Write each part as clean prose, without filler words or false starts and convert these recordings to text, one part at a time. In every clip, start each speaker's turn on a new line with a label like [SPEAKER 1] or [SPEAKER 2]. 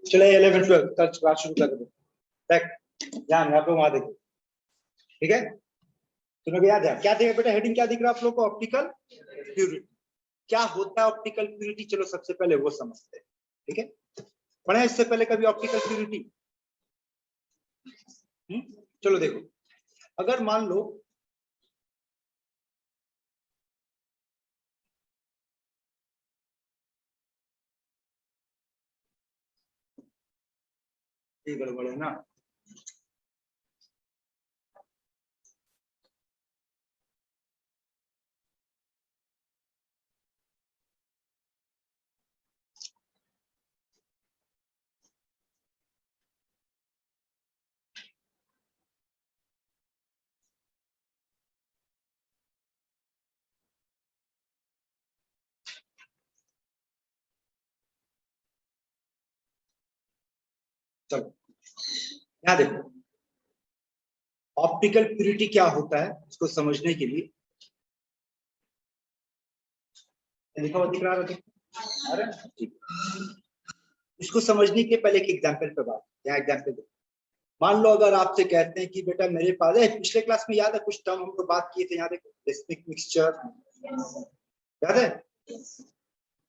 [SPEAKER 1] चले 11 12 कल क्लास शुरू कर दो। ध्यान यहाँ पे वहां देखो, ठीक है। तुम लोग याद है क्या देगा बेटा, हेडिंग क्या दिख रहा है आप लोग को, ऑप्टिकल प्यूरिटी। क्या होता है ऑप्टिकल प्यूरिटी, चलो सबसे पहले वो समझते हैं, ठीक है। पढ़े इससे पहले कभी ऑप्टिकल प्यूरिटी? चलो देखो, अगर मान लो ये गड़बड़ है ना, चलो यहाँ देखो, ऑप्टिकल प्यूरिटी क्या होता है इसको समझने के लिए लिखा हुआ दिख रहा है, अरे ठीक। इसको समझने के पहले एक एग्जांपल पे बात, यहाँ एग्जांपल देखो। मान लो अगर आपसे कहते हैं कि बेटा मेरे पास है, पिछले क्लास में याद है कुछ टर्म हम लोग बात किए थे, यहाँ देखो रेसिमिक मिक्सचर, याद है।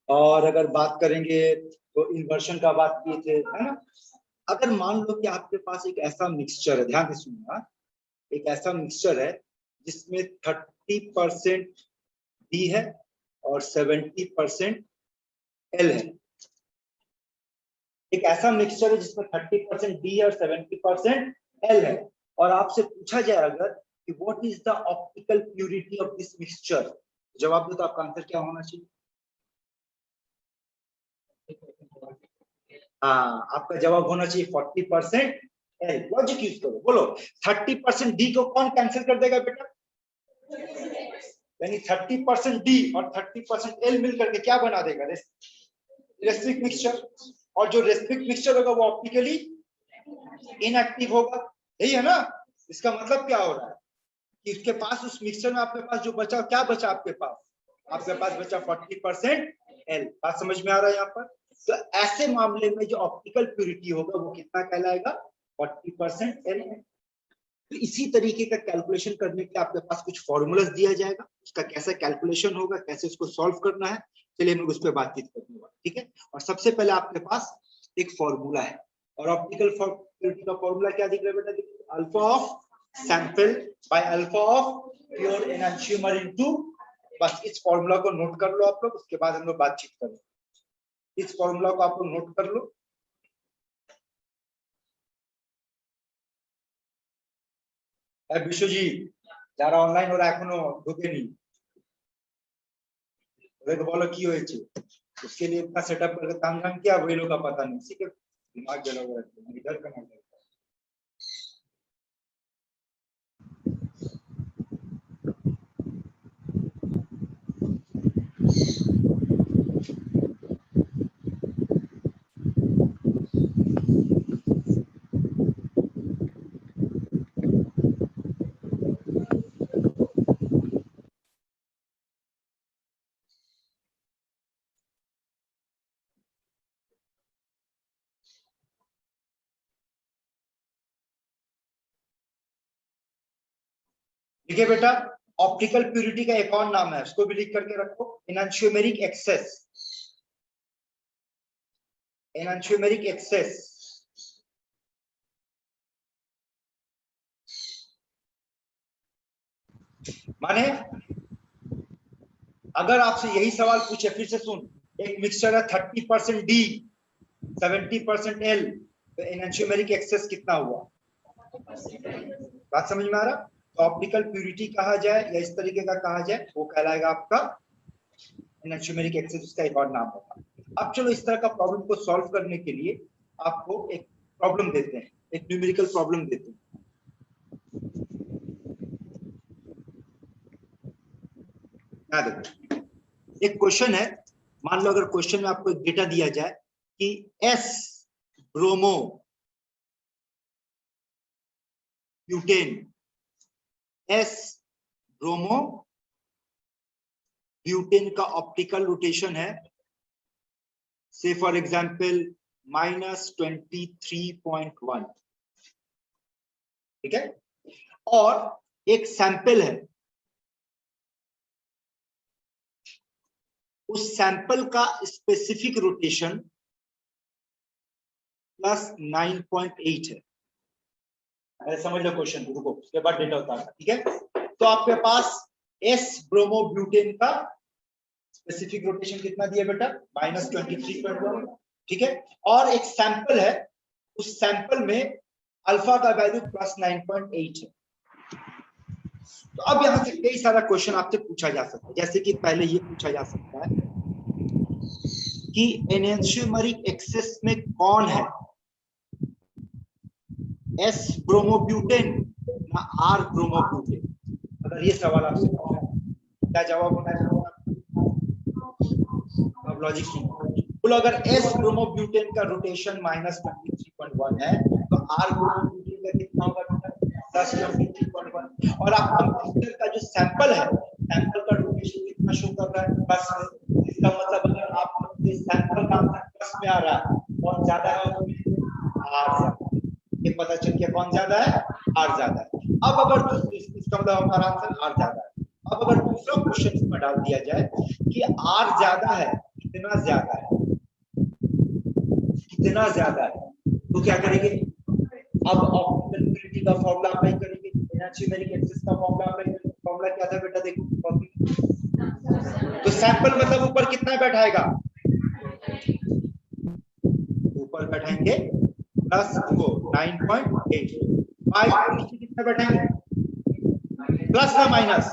[SPEAKER 1] और अगर बात करेंगे तो इन्वर्शन का बात किए थे, है ना। अगर मान लो कि आपके पास एक ऐसा मिक्सचर है, ध्यान से सुनना, एक ऐसा मिक्सचर है जिसमें 30% डी है और 70% एल है। एक ऐसा मिक्सचर है जिसमें 30% डी और 70% एल है, और आपसे पूछा जाए अगर कि what is the optical purity of this mixture, जवाब दो तो आपका आंसर क्या होना चाहिए? हाँ, आपका जवाब होना चाहिए 40% एल। लॉजिक यूज करो, बोलो 30% डी को कौन कैंसिल कर देगा बेटा? यानी 30% डी और 30% एल मिलकर के क्या बना देगा? Racemic mixture. और जो रेसिमिक मिक्सचर होगा वो ऑप्टिकली इनएक्टिव होगा, यही है ना। इसका मतलब क्या हो रहा है कि इसके पास, उस मिक्सचर में आपके पास जो बचा, क्या बचा आपके पास? आपके पास बचा 40% एल। बात समझ में आ रहा है यहाँ पर? तो ऐसे मामले में जो ऑप्टिकल प्यूरिटी होगा वो कितना कहलाएगा? 40% एल है। तो इसी तरीके का कैलकुलेशन करने के आपके पास कुछ फॉर्मूलाज दिया जाएगा, उसका कैसे कैलकुलेशन होगा, कैसे उसको सॉल्व करना है, चलिए हम उस पर बातचीत करने वाले, ठीक है। और सबसे पहले आपके पास एक फॉर्मूला है, और ऑप्टिकल प्यूरिटी का फॉर्मूला क्या दिख रहा है बेटा? Alpha of sample by alpha of pure enantiomer into, बस इस फॉर्मूला को नोट कर लो आप लोग, उसके बाद हम लोग बातचीत करेंगे। इस फॉर्मूला को आप लोग नोट कर लो। বিশ্বজিৎ, যারা অনলাইন ওরা এখনো ঢোকেনি, ওদেরকে বলো কি হয়েছে। उसके लिए इतना सेटअप करके तामझाम किया, वही लोग का पता नहीं, ठीक है। दिमाग जला हुआ है इधर का ना। ठीक है बेटा, ऑप्टिकल प्यूरिटी का एक और नाम है, उसको भी लिख करके रखो, एनहांसियोमेरिक एक्सेस। एनहांसियोमेरिक एक्सेस माने, अगर आपसे यही सवाल पूछे, फिर से सुन, एक मिक्सचर है 30% डी 70% एल, तो एनहांसियोमेरिक एक्सेस कितना हुआ? बात समझ में आ रहा? तो ऑप्टिकल प्यूरिटी कहा जाए या इस तरीके का कहा जाए, वो कहलाएगा आपका एनहांसियोमेरिक एक्सेस, उसका एक और नाम होगा। अब चलो इस तरह का प्रॉब्लम को सॉल्व करने के लिए आपको एक प्रॉब्लम देते हैं, एक न्यूमेरिकल प्रॉब्लम देते हैं। देखो, एक क्वेश्चन है, मान लो अगर क्वेश्चन में आपको एक डेटा दिया जाए कि S bromo butane, S bromo butane का ऑप्टिकल रोटेशन है, से फॉर एग्जांपल -23.1, ठीक है। और एक सैंपल है, उस सैंपल का स्पेसिफिक रोटेशन +9.8 है। अरे समझ लो क्वेश्चन, रुको उसके बाद डेटा उतारना, ठीक है। तो आपके पास एस ब्रोमोब्यूटेन का स्पेसिफिक रोटेशन कितना दिया बेटा, -23.1, ठीक है। और एक सैंपल है, उस सैंपल में अल्फा का वैल्यू +9.8 है। तो अब यहां से कई सारा क्वेश्चन आपसे पूछा जा सकता है, जैसे कि पहले ये पूछा जा सकता है कि एनेंटियोमरिक एक्सेस में कौन है, एस ब्रोमोब्यूटेन ना आर ब्रोमोब्यूटेन। अगर ये सवाल आपसे पूछा क्या जवाब होना है? अब लॉजिक सुनो, बोलो अगर एस ब्रोमोब्यूटेन का रोटेशन -23.1 है तो आर ब्रोमोब्यूटेन का कितना होगा? +23.1। और आपका क्रिस्टल का जो सैंपल है, सैंपल का रोटेशन कितना शो कर रहा है? प्लस में। इसका मतलब अगर आपको सैंपल का आंसर प्लस में आ रहा है, कौन ज्यादा है? आर ज्यादा। ये पता चल गया कौन ज्यादा है? आर ज्यादा है। अब अगर इसका मतलब हमारा आंसर आर ज्यादा है। अब अगर दूसरा क्वेश्चन इसमें डाल दिया जाए कि आर ज्यादा है, कितना ज्यादा है, कितना ज्यादा है, तो क्या करेंगे? अब ऑप्टिकलिटी का फॉर्मूला अप्लाई करेंगे, एनेंटियोमरिक एक्सेस का फॉर्मूला अप्लाई करेंगे। फॉर्मूला क्या था बेटा? देखो, तो सैंपल मतलब ऊपर कितना बैठाएगा? ऊपर बैठाएंगे प्लस 9.8, 5 नीचे कितना बैठाएंगे? प्लस या माइनस?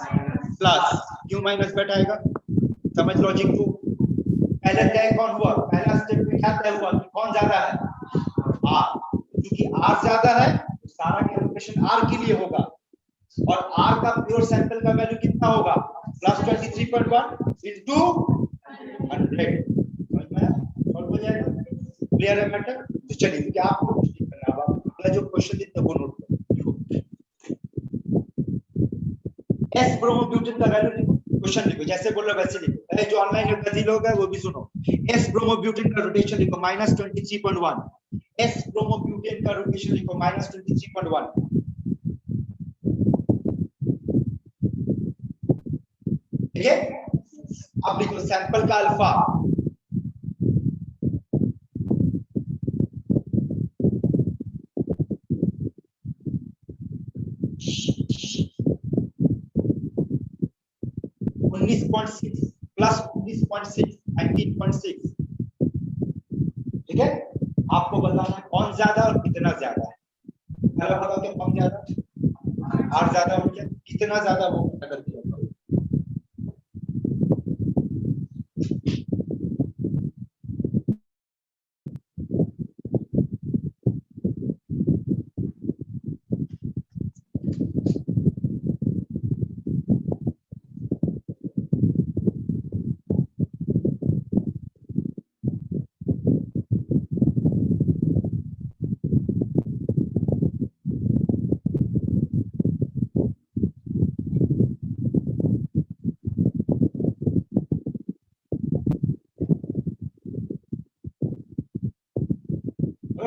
[SPEAKER 1] प्लस। क्यों माइनस बैठाएगा? समझ लॉजिक को। पहले तय कौन हुआ? पहला स्टेप में क्या तय हुआ कि कौन ज्यादा है? आर। क्योंकि आर ज्यादा है तो सारा कैलकुलेशन आर के लिए होगा, और आर का प्योर सैंपल का वैल्यू कितना होगा? +23.1 into 100। समझ में आया? सॉल्व हो जाएगा। क्लियर है मैटर? तो चलिए, क्या आपको कुछ नहीं करना, अब अगला जो क्वेश्चन देते हैं वो नोट करो। एस ब्रोमोब्यूटेन का वैल्यू लिखो, क्वेश्चन लिखो, जैसे बोल रहे वैसे लिखो। अरे जो ऑनलाइन में ब्राजील लोग है वो भी सुनो। एस ब्रोमोब्यूटेन का रोटेशन लिखो -23.1। एस ब्रोमोब्यूटेन का रोटेशन लिखो -23.1। ठीक है। अब लिखो सैंपल का अल्फा, +19.6, 19.6। ठीक है। आपको बताना है कौन ज्यादा और कितना ज्यादा है। पहला बताओ तो कौन ज्यादा? आर ज्यादा हो गया। कितना ज्यादा वो अगर दिया तो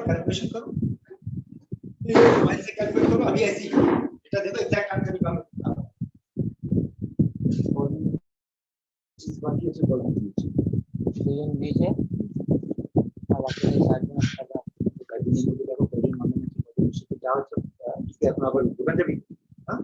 [SPEAKER 1] कैलकुलेशन करो, मोबाइल से कैलकुलेट करो। अभी ऐसी बेटा देखो एग्जैक्ट आंसर निकालो। बाकी ऐसे बोल दीजिए तो नीचे अब आपके साइड में अच्छा कर दी मुझे देखो कोडिंग मामले में तो क्या हो सकता है इसके अपना पर दुकान जब हां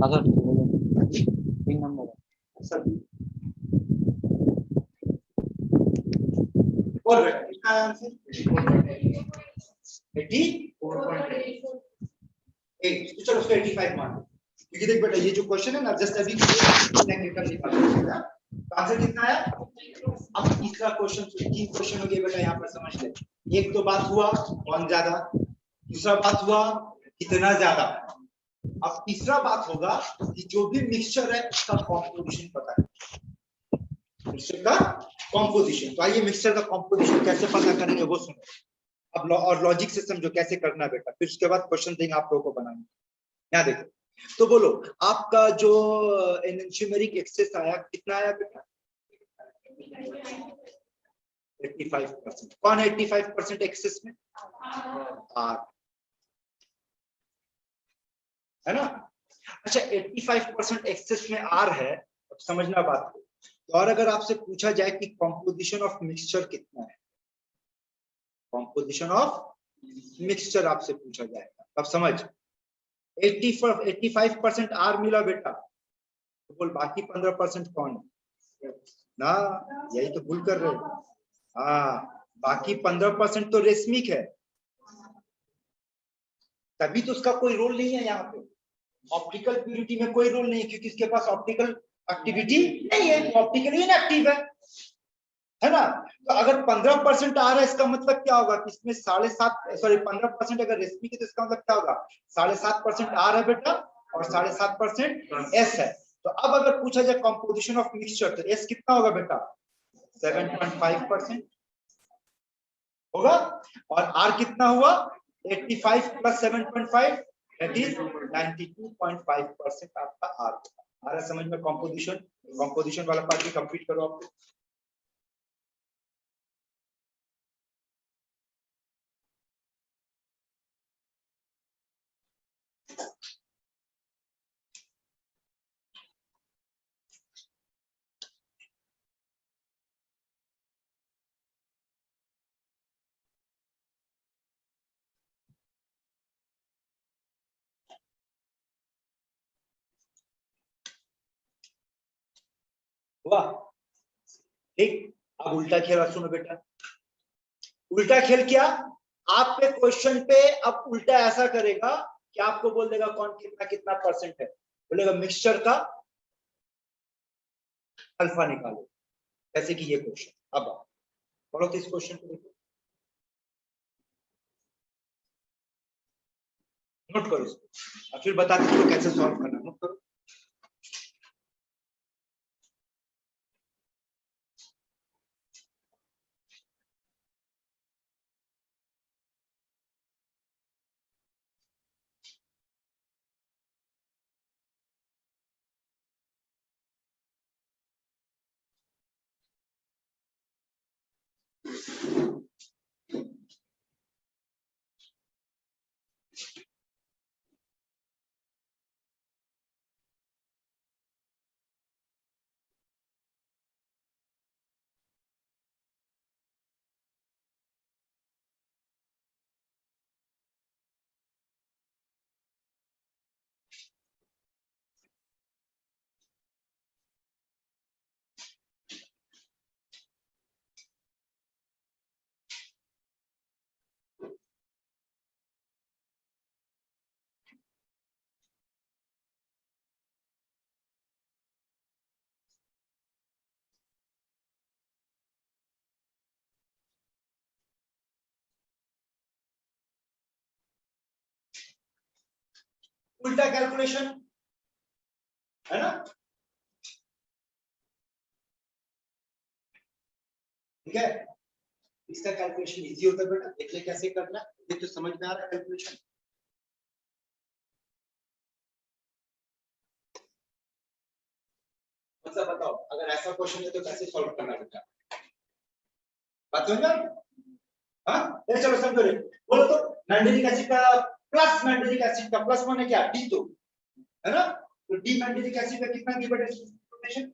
[SPEAKER 1] अगर 3 नंबर सर बोल रहे हैं इसका आंसर 84.8। चलो उसको 85 मान लो, क्योंकि देख बेटा ये जो क्वेश्चन है ना जस्ट अभी टेक्निकल निकालना है। आंसर कितना आया? अब तीसरा क्वेश्चन, तीन क्वेश्चन हो गए बेटा, यहाँ पर समझ ले। एक तो बात हुआ कौन ज्यादा, दूसरा बात हुआ कितना ज्यादा, अब तीसरा बात होगा कि जो भी मिक्सचर है उसका कॉम्पोजिशन पता है। मिक्सचर का कॉम्पोजिशन। तो आइए मिक्सचर का कॉम्पोजिशन कैसे पता करेंगे वो सुनो अब, और लॉजिक से समझो कैसे करना बेटा, फिर उसके बाद क्वेश्चन देंगे आप लोगों को बनाने। यहाँ देखो, तो बोलो आपका जो एनर्जीमेरिक एक्सेस आया कितना आया बेटा? 85%। कौन है 85% एक्सेस में? आर, है ना? अच्छा 85% एक्सेस में आर है, अब समझना बात को। तो और अगर आपसे पूछा जाए कि कॉम्पोजिशन ऑफ मिक्सचर कितना है, कॉम्पोजिशन ऑफ मिक्सचर आपसे पूछा जाएगा, अब समझ 85% आर मिला बेटा, तो बोल बाकी 15% कौन है ना? यही तो भूल कर रहे हो। हाँ, बाकी 15% तो रेशमिक है, तभी तो उसका कोई रोल नहीं है यहाँ पे। ऑप्टिकल प्यूरिटी में कोई रोल नहीं है क्योंकि इसके पास ऑप्टिकल एक्टिविटी नहीं है, ऑप्टिकली इनएक्टिव है ना? तो अगर 15% आ रहा है इसका मतलब क्या होगा कि इसमें 7.5 सॉरी 15% अगर रेशमी की, तो इसका मतलब क्या होगा 7.5% आर है बेटा और 7.5% एस है। तो अब अगर पूछा जाए कॉम्पोजिशन ऑफ मिक्सचर, तो एस कितना होगा बेटा? 7.5% होगा, और आर कितना हुआ? 85 प्लस 7.5 दैट इज 92.5% आपका आर। आ रहा समझ में? कॉम्पोजिशन वाला पार्ट भी कंप्लीट करो आप। वाह, ठीक। अब उल्टा खेल सुनो बेटा, उल्टा खेल क्या? आपके क्वेश्चन पे अब उल्टा ऐसा करेगा कि आपको बोल देगा कौन कितना कितना परसेंट है, बोलेगा मिक्सचर का अल्फा निकालो, जैसे कि ये क्वेश्चन। अब पढ़ो तो इस क्वेश्चन को देखो, नोट करो इसको और फिर बताते चलो कैसे सॉल्व करना। नोट करो, उल्टा कैलकुलेशन है ना? ठीक है, इसका कैलकुलेशन इजी होता है बेटा, देखिए कैसे करना है, ये तो समझ में आ रहा है कैलकुलेशन। मतलब बताओ अगर ऐसा क्वेश्चन है तो कैसे सॉल्व करना बेटा, बात समझ में? हाँ, चलो समझो रे, बोलो तो मैंडेलिक एसिड का प्लस मैंडेलिक एसिड का प्लस माने क्या? डी, तो है ना? तो डी मैंडेलिक एसिड का कितना की बेटा रोटेशन,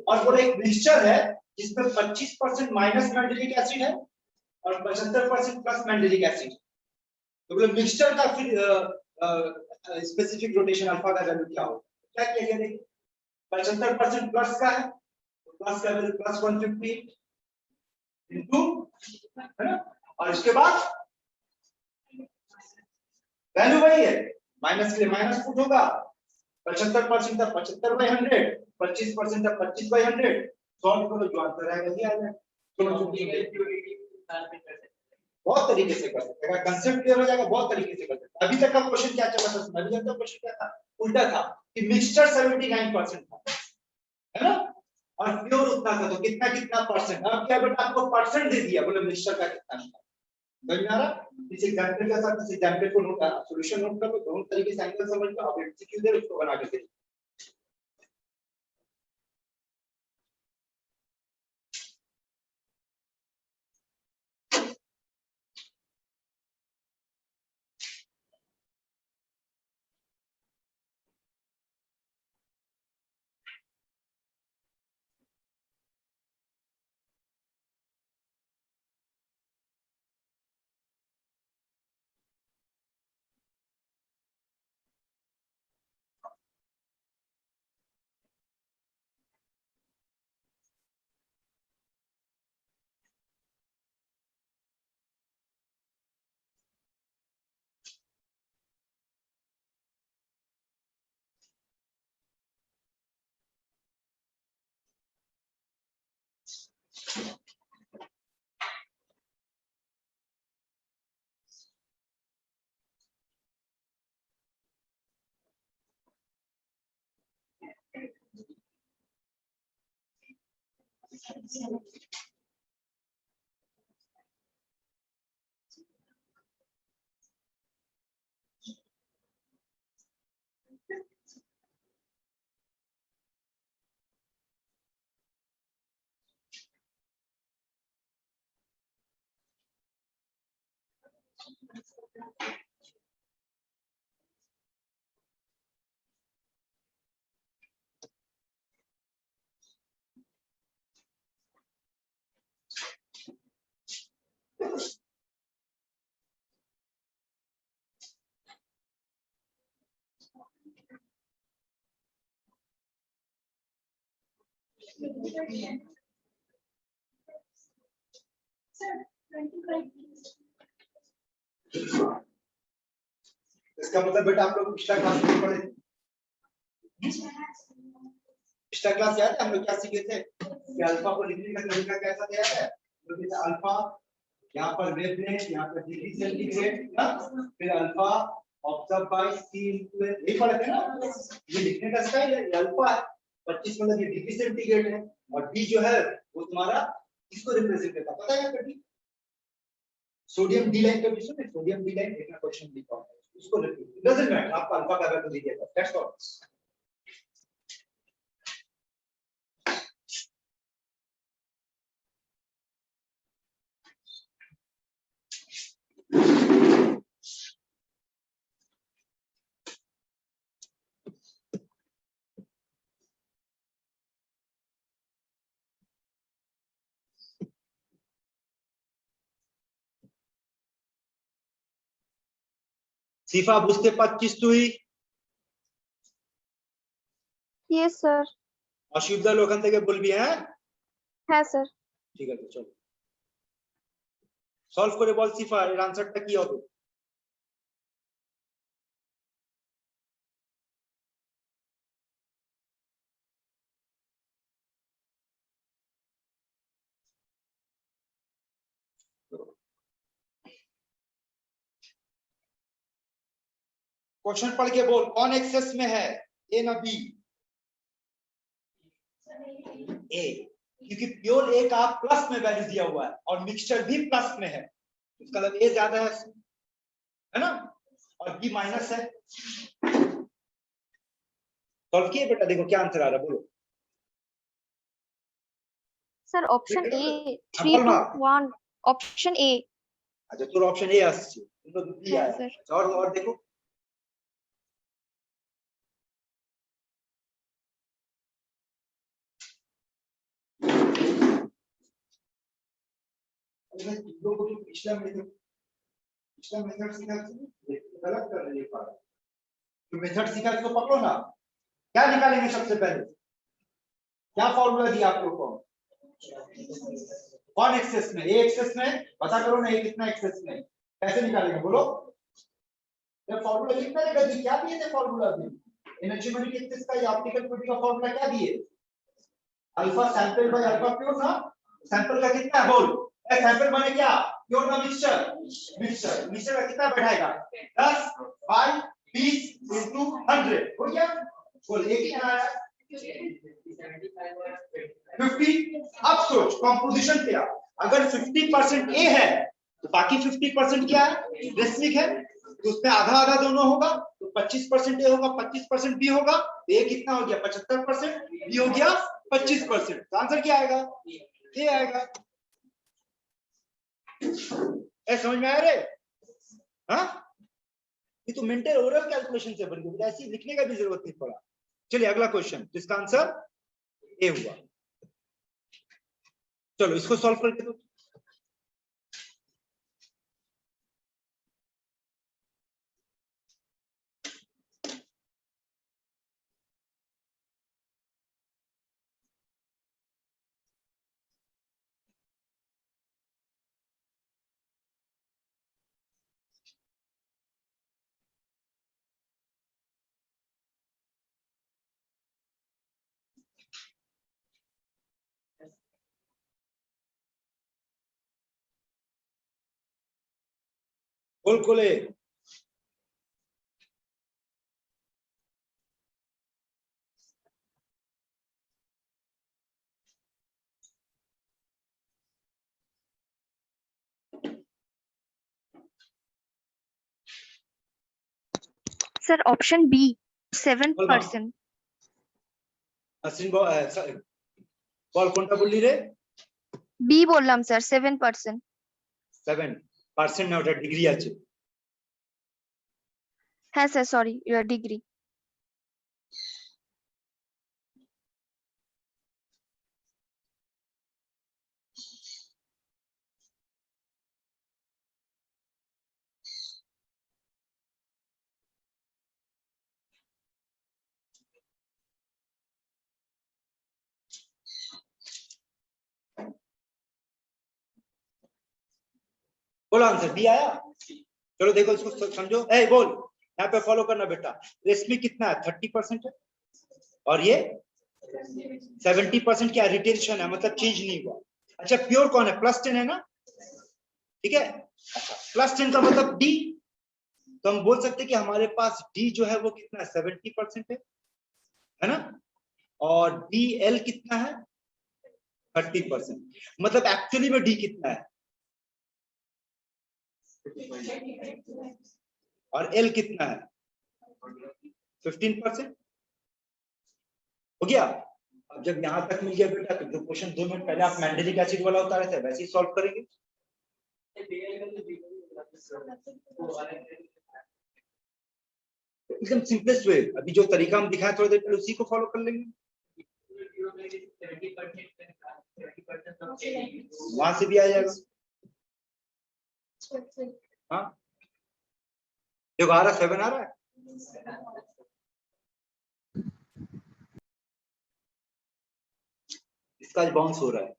[SPEAKER 1] और बोले एक मिक्सचर है जिसमें 25% माइनस मैंडेलिक एसिड है और 75% प्लस मैंडेलिक एसिड। तो बोले मिक्सचर का फिर स्पेसिफिक रोटेशन अल्फा का वैल्यू क्या होगा? क्या किया जाए, 75% प्लस का है, प्लस का वैल्यू प्लस 150 इनटू, है ना? और इसके बाद वैल्यू वही है, माइनस के लिए माइनस पुट होगा, 75% था 75/100, 25% था 25/100, सॉल्व करो जो आंसर आएगा वही आ जाएगा। बहुत तरीके से कर सकते हैं, कंसेप्ट क्लियर हो जाएगा, बहुत तरीके से कर सकते हैं। अभी तक का क्वेश्चन क्या चला था? अभी तक का क्वेश्चन क्या था? उल्टा था कि मिक्सचर 79% था, है ना? और प्योर उतना था, तो कितना कितना परसेंट। अब क्या बेटा आपको परसेंट दे दिया, बोले मिक्सचर का कितना समझ में आ रहा। इस एग्जांपल के साथ इस एग्जांपल को नोट सॉल्यूशन नोट करो, दोनों तरीके से एंगल समझ लो, अब एमसीक्यू दे उसको बना के दे। इसका मतलब बेटा आप लोग पिछला क्लास में पढ़े, पिछला क्लास याद है हम लोग क्या सीखे थे कि अल्फा को लिखने का तरीका कैसा दिया है। तो जैसे अल्फा यहाँ पर वेवलेंथ, यहाँ पर डिग्री सेंटीग्रेड ना, फिर alpha observe by C into ये पढ़े थे ना। ये लिखने का स्टाइल है, अल्फा 25 मतलब ये डिग्री सेंटीग्रेड है, और डी जो है वो तुम्हारा इसको रिप्रेजेंट करता है, पता है क्या? सोडियम डी लाइन का विषय में, सोडियम डी लाइन देखना क्वेश्चन लिखा है उसको रिप्रेजेंट, डजंट मैटर आपका अल्फा का वैल्यू दीजिएगा, दैट्स ऑल। सिफा बुझते 25 তুই?
[SPEAKER 2] Yes sir.
[SPEAKER 1] অসুবিধা হলে ওখান থেকে বলবি, হ্যাঁ
[SPEAKER 2] হ্যাঁ স্যার।
[SPEAKER 1] ঠিক আছে চল সলভ করে বল সিফা এর आंसरটা কি হবে। क्वेश्चन पढ़ के बोल कौन एक्सेस में है, ए ना बी? ए, क्योंकि प्योर ए का प्लस में वैल्यू दिया हुआ है और मिक्सचर भी प्लस में है, इसका मतलब ए ज्यादा है ना, और बी माइनस है। सॉल्व किए बेटा, देखो क्या आंसर आ रहा है बोलो।
[SPEAKER 2] Sir option A 3 to 1, option A.
[SPEAKER 1] अच्छा तो ऑप्शन ए আসছে, तो बी आया सर। और देखो लोगों को पिछला मेथड सीखा, गलत कर रहे हैं तो मेथड सीखा इसको पकड़ो ना। क्या निकालेंगे सबसे पहले, क्या फॉर्मूला दिया आप लोगों को, कौन एक्सेस में, ए एक्सेस में, पता करो ना ए कितना एक्सेस में, कैसे निकालेंगे बोलो। जब फॉर्मूला कितना देगा जी, क्या दिए थे फॉर्मूला भी, एनर्जी मोमेंट एक्सेस का, ऑप्टिकल प्रोपर्टी का फॉर्मूला क्या दिए, alpha sample by alpha pure ना, सैंपल का कितना है बोल, सैंपल माने क्या, प्योर का मिक्सचर, मिक्सचर का कितना बैठाएगा 10 बाय 20 into 100 हो गया। बोल एक कितना आया 50। अब सोच कॉम्पोजिशन क्या, अगर 50% ए है तो बाकी 50% क्या है, रेसिमिक है, तो उसमें आधा आधा दोनों होगा, तो 25% ए होगा, 25% बी होगा, ए कितना हो गया 75%, बी हो गया 25%, तो आंसर क्या आएगा, ए आएगा। समझ में आ रहे, हाँ ये तो मेंटल ओरल कैलकुलेशन से बन गई, ऐसी लिखने का भी जरूरत नहीं पड़ा। चलिए अगला क्वेश्चन, तो इसका आंसर ए हुआ। चलो इसको सॉल्व करके दो। बोल खोले,
[SPEAKER 2] Sir, option B, 7%.
[SPEAKER 1] अश्विन বল কোনটা বললি রে,
[SPEAKER 2] B বললাম স্যার 7%।
[SPEAKER 1] 7% না, ওটা ডিগ্রি আছে।
[SPEAKER 2] হ্যাঁ স্যার, সরি, ডিগ্রি।
[SPEAKER 1] बोलो आंसर बी आया। चलो देखो इसको समझो, ए बोल यहाँ पे फॉलो करना बेटा, रेशमी कितना है 30% है, और ये 70% क्या रिटेंशन है, मतलब चेंज नहीं हुआ। अच्छा प्योर कौन है, +10 है ना, ठीक है। अच्छा +10 का मतलब डी, तो हम बोल सकते हैं कि हमारे पास डी जो है वो कितना है 70% है ना, और डी एल कितना है 30%, मतलब एक्चुअली में डी कितना है और एल कितना है 15%, हो गया। अब जब यहां तक मिल गया बेटा, तो जो क्वेश्चन 2 मिनट पहले आप मैंडेलिक एसिड वाला उतारे थे वैसे ही सॉल्व करेंगे। एकदम सिंपलेस्ट वे, अभी जो तरीका हम दिखाए थोड़ी देर पहले उसी को फॉलो कर लेंगे, वहां से भी आ जाएगा। हाँ देखो आ रहा 7 आ रहा है, इसका बाउंस हो रहा है।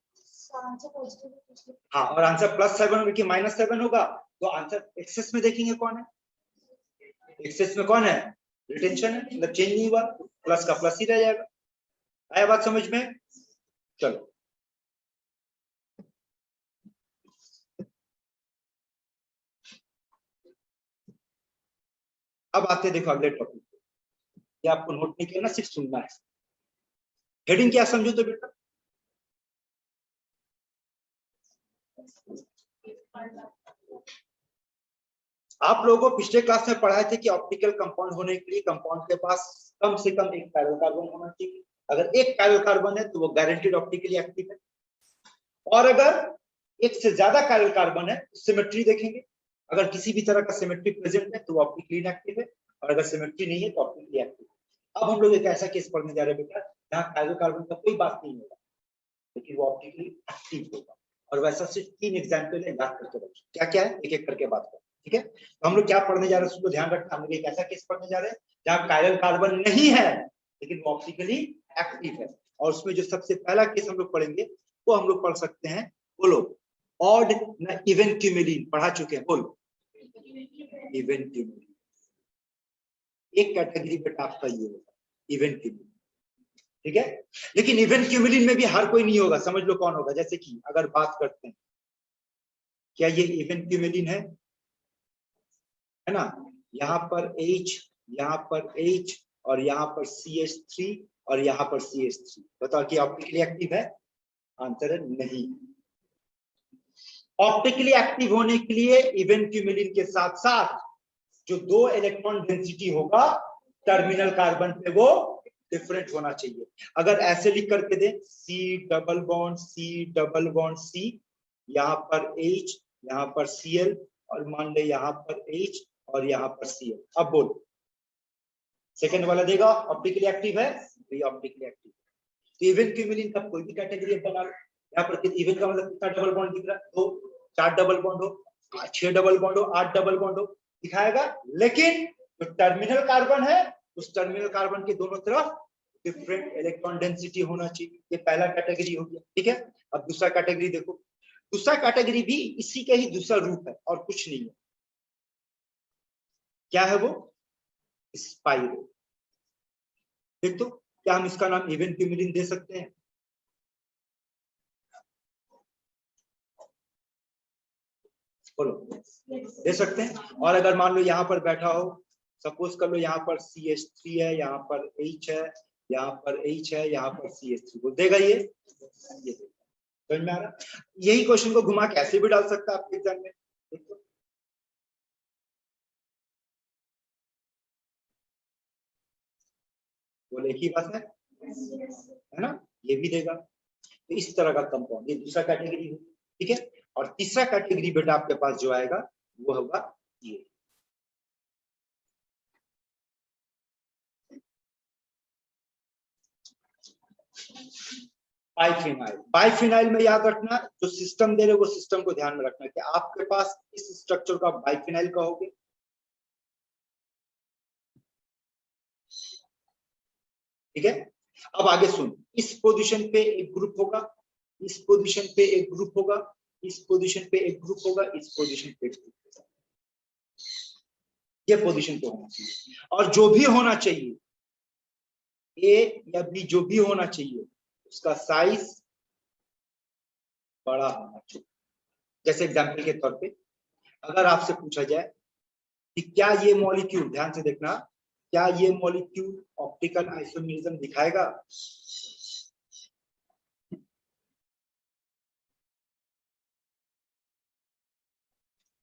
[SPEAKER 1] हाँ और आंसर +7 कि -7 होगा, तो आंसर एक्सेस में देखेंगे कौन है, एक्सेस में कौन है, रिटेंशन है, मतलब चेंज नहीं हुआ, प्लस का प्लस ही रह जाएगा। आया बात समझ में। चलो अब आते देखो अगले टॉपिक, ये आपको नोट नहीं करना, सिर्फ सुनना है। हेडिंग क्या समझो तो बेटा, आप लोगों को पिछले क्लास में पढ़ाए थे कि ऑप्टिकल कंपाउंड होने के लिए कंपाउंड के पास कम से कम एक पैरेलल कार्बन होना चाहिए, अगर एक पैरेलल कार्बन है तो वो गारंटीड ऑप्टिकली एक्टिव है, और अगर एक से ज्यादा पैरेलल कार्बन है तो सिमेट्री देखेंगे, अगर किसी भी तरह का सिमेट्री प्रेजेंट है तो वो ऑप्टिकली इनएक्टिव है, और अगर सिमेट्री नहीं है तो ऑप्टिकली एक्टिव है। अब हम लोग एक ऐसा केस पढ़ने जा रहे हैं बेटा जहाँ पैरेलल कार्बन का कोई बात नहीं होगा, लेकिन वो ऑप्टिकली एक्टिव होगा, और वैसा सिर्फ 3 एग्जाम्पल है, याद करके रखो क्या क्या है, एक एक करके बात करो, ठीक है। तो हम लोग क्या पढ़ने जा रहे हैं उसको ध्यान रखना, हम लोग एक ऐसा केस पढ़ने जा रहे हैं जहाँ पैरेलल कार्बन नहीं है लेकिन वो ऑप्टिकली एक्टिव है, और उसमें जो सबसे पहला केस हम लोग पढ़ेंगे वो हम लोग पढ़ सकते हैं, बोलो ऑड ना इवन क्यूमेलिन, पढ़ा चुके हैं, बोलो इवन क्यूमेलिन। एक कैटेगरी बेटा आपका ये होगा इवन क्यूमेलिन, ठीक है। लेकिन इवन क्यूमेलिन में भी हर कोई नहीं होगा, समझ लो कौन होगा, जैसे कि अगर बात करते हैं क्या ये इवन क्यूमेलिन है ना, यहाँ पर H, यहाँ पर H और यहाँ पर CH3 और यहाँ पर CH3। बताओ कि ऑप्टिकली एक्टिव है? आंसर है नहीं। ऑप्टिकली एक्टिव होने के लिए इवेंट्यूमिलिन के साथ साथ जो 2 इलेक्ट्रॉन डेंसिटी होगा टर्मिनल कार्बन पे वो डिफरेंट होना चाहिए। अगर ऐसे लिख करके दे C डबल बॉन्ड C, यहाँ पर H, यहाँ पर Cl, और मान ले यहाँ पर H और यहाँ पर Cl। अब बोल, सेकंड वाला देगा ऑप्टिकली एक्टिव है? ये ऑप्टिकली एक्टिव। तो इवेंट्यूमिलिन का कोई भी कैटेगरी बना लो। यहाँ पर इवेंट का मतलब कितना डबल बॉन्ड दिख रहा है? 2, 4 डबल बॉन्ड हो, 6 डबल बॉन्ड हो, 8 डबल बॉन्ड हो, दिखाएगा। लेकिन जो टर्मिनल कार्बन है उस टर्मिनल कार्बन के दोनों तरफ डिफरेंट इलेक्ट्रॉन डेंसिटी होना चाहिए। ये पहला कैटेगरी हो गया, ठीक है। अब दूसरा कैटेगरी देखो। दूसरा कैटेगरी भी इसी का ही दूसरा रूप है और कुछ नहीं है। क्या है वो? स्पाइरो। देख तो, क्या हम इसका नाम इवेंट्यूमिलिन दे सकते हैं? बोलो, दे सकते हैं। और अगर मान लो यहाँ पर बैठा हो, सपोज कर लो यहाँ पर CH3 है, यहाँ पर H है, यहाँ पर H है, यहाँ पर CH3, को देगा ये समझ में आ रहा? यही क्वेश्चन को घुमा कैसे भी डाल सकता है आपके एग्जाम में। बोले एक ही बात है ना? ये भी देगा। तो इस तरह का कंपाउंड, ये दूसरा कैटेगरी है, ठीक है। और तीसरा कैटेगरी बेटा आपके पास जो आएगा वो होगा ये। बाइफिनाइल। बाइफिनाइल में याद रखना, जो सिस्टम दे रहे वो सिस्टम को ध्यान में रखना कि आपके पास इस स्ट्रक्चर को आप बाइफिनाइल कहोगे, ठीक है। अब आगे सुन, इस पोजीशन पे एक ग्रुप होगा, इस पोजीशन पे एक ग्रुप होगा, इस पोजीशन पे एक ग्रुप होगा, इस पोजीशन पे एक ग्रुप होगा। ये पोजीशन पे होना चाहिए। और जो भी होना चाहिए, ए या बी जो भी होना चाहिए, उसका साइज बड़ा होना चाहिए। जैसे एग्जांपल के तौर पे अगर आपसे पूछा जाए कि क्या ये मॉलिक्यूल, ध्यान से देखना, क्या ये मॉलिक्यूल ऑप्टिकल आइसोमेरिज्म दिखाएगा?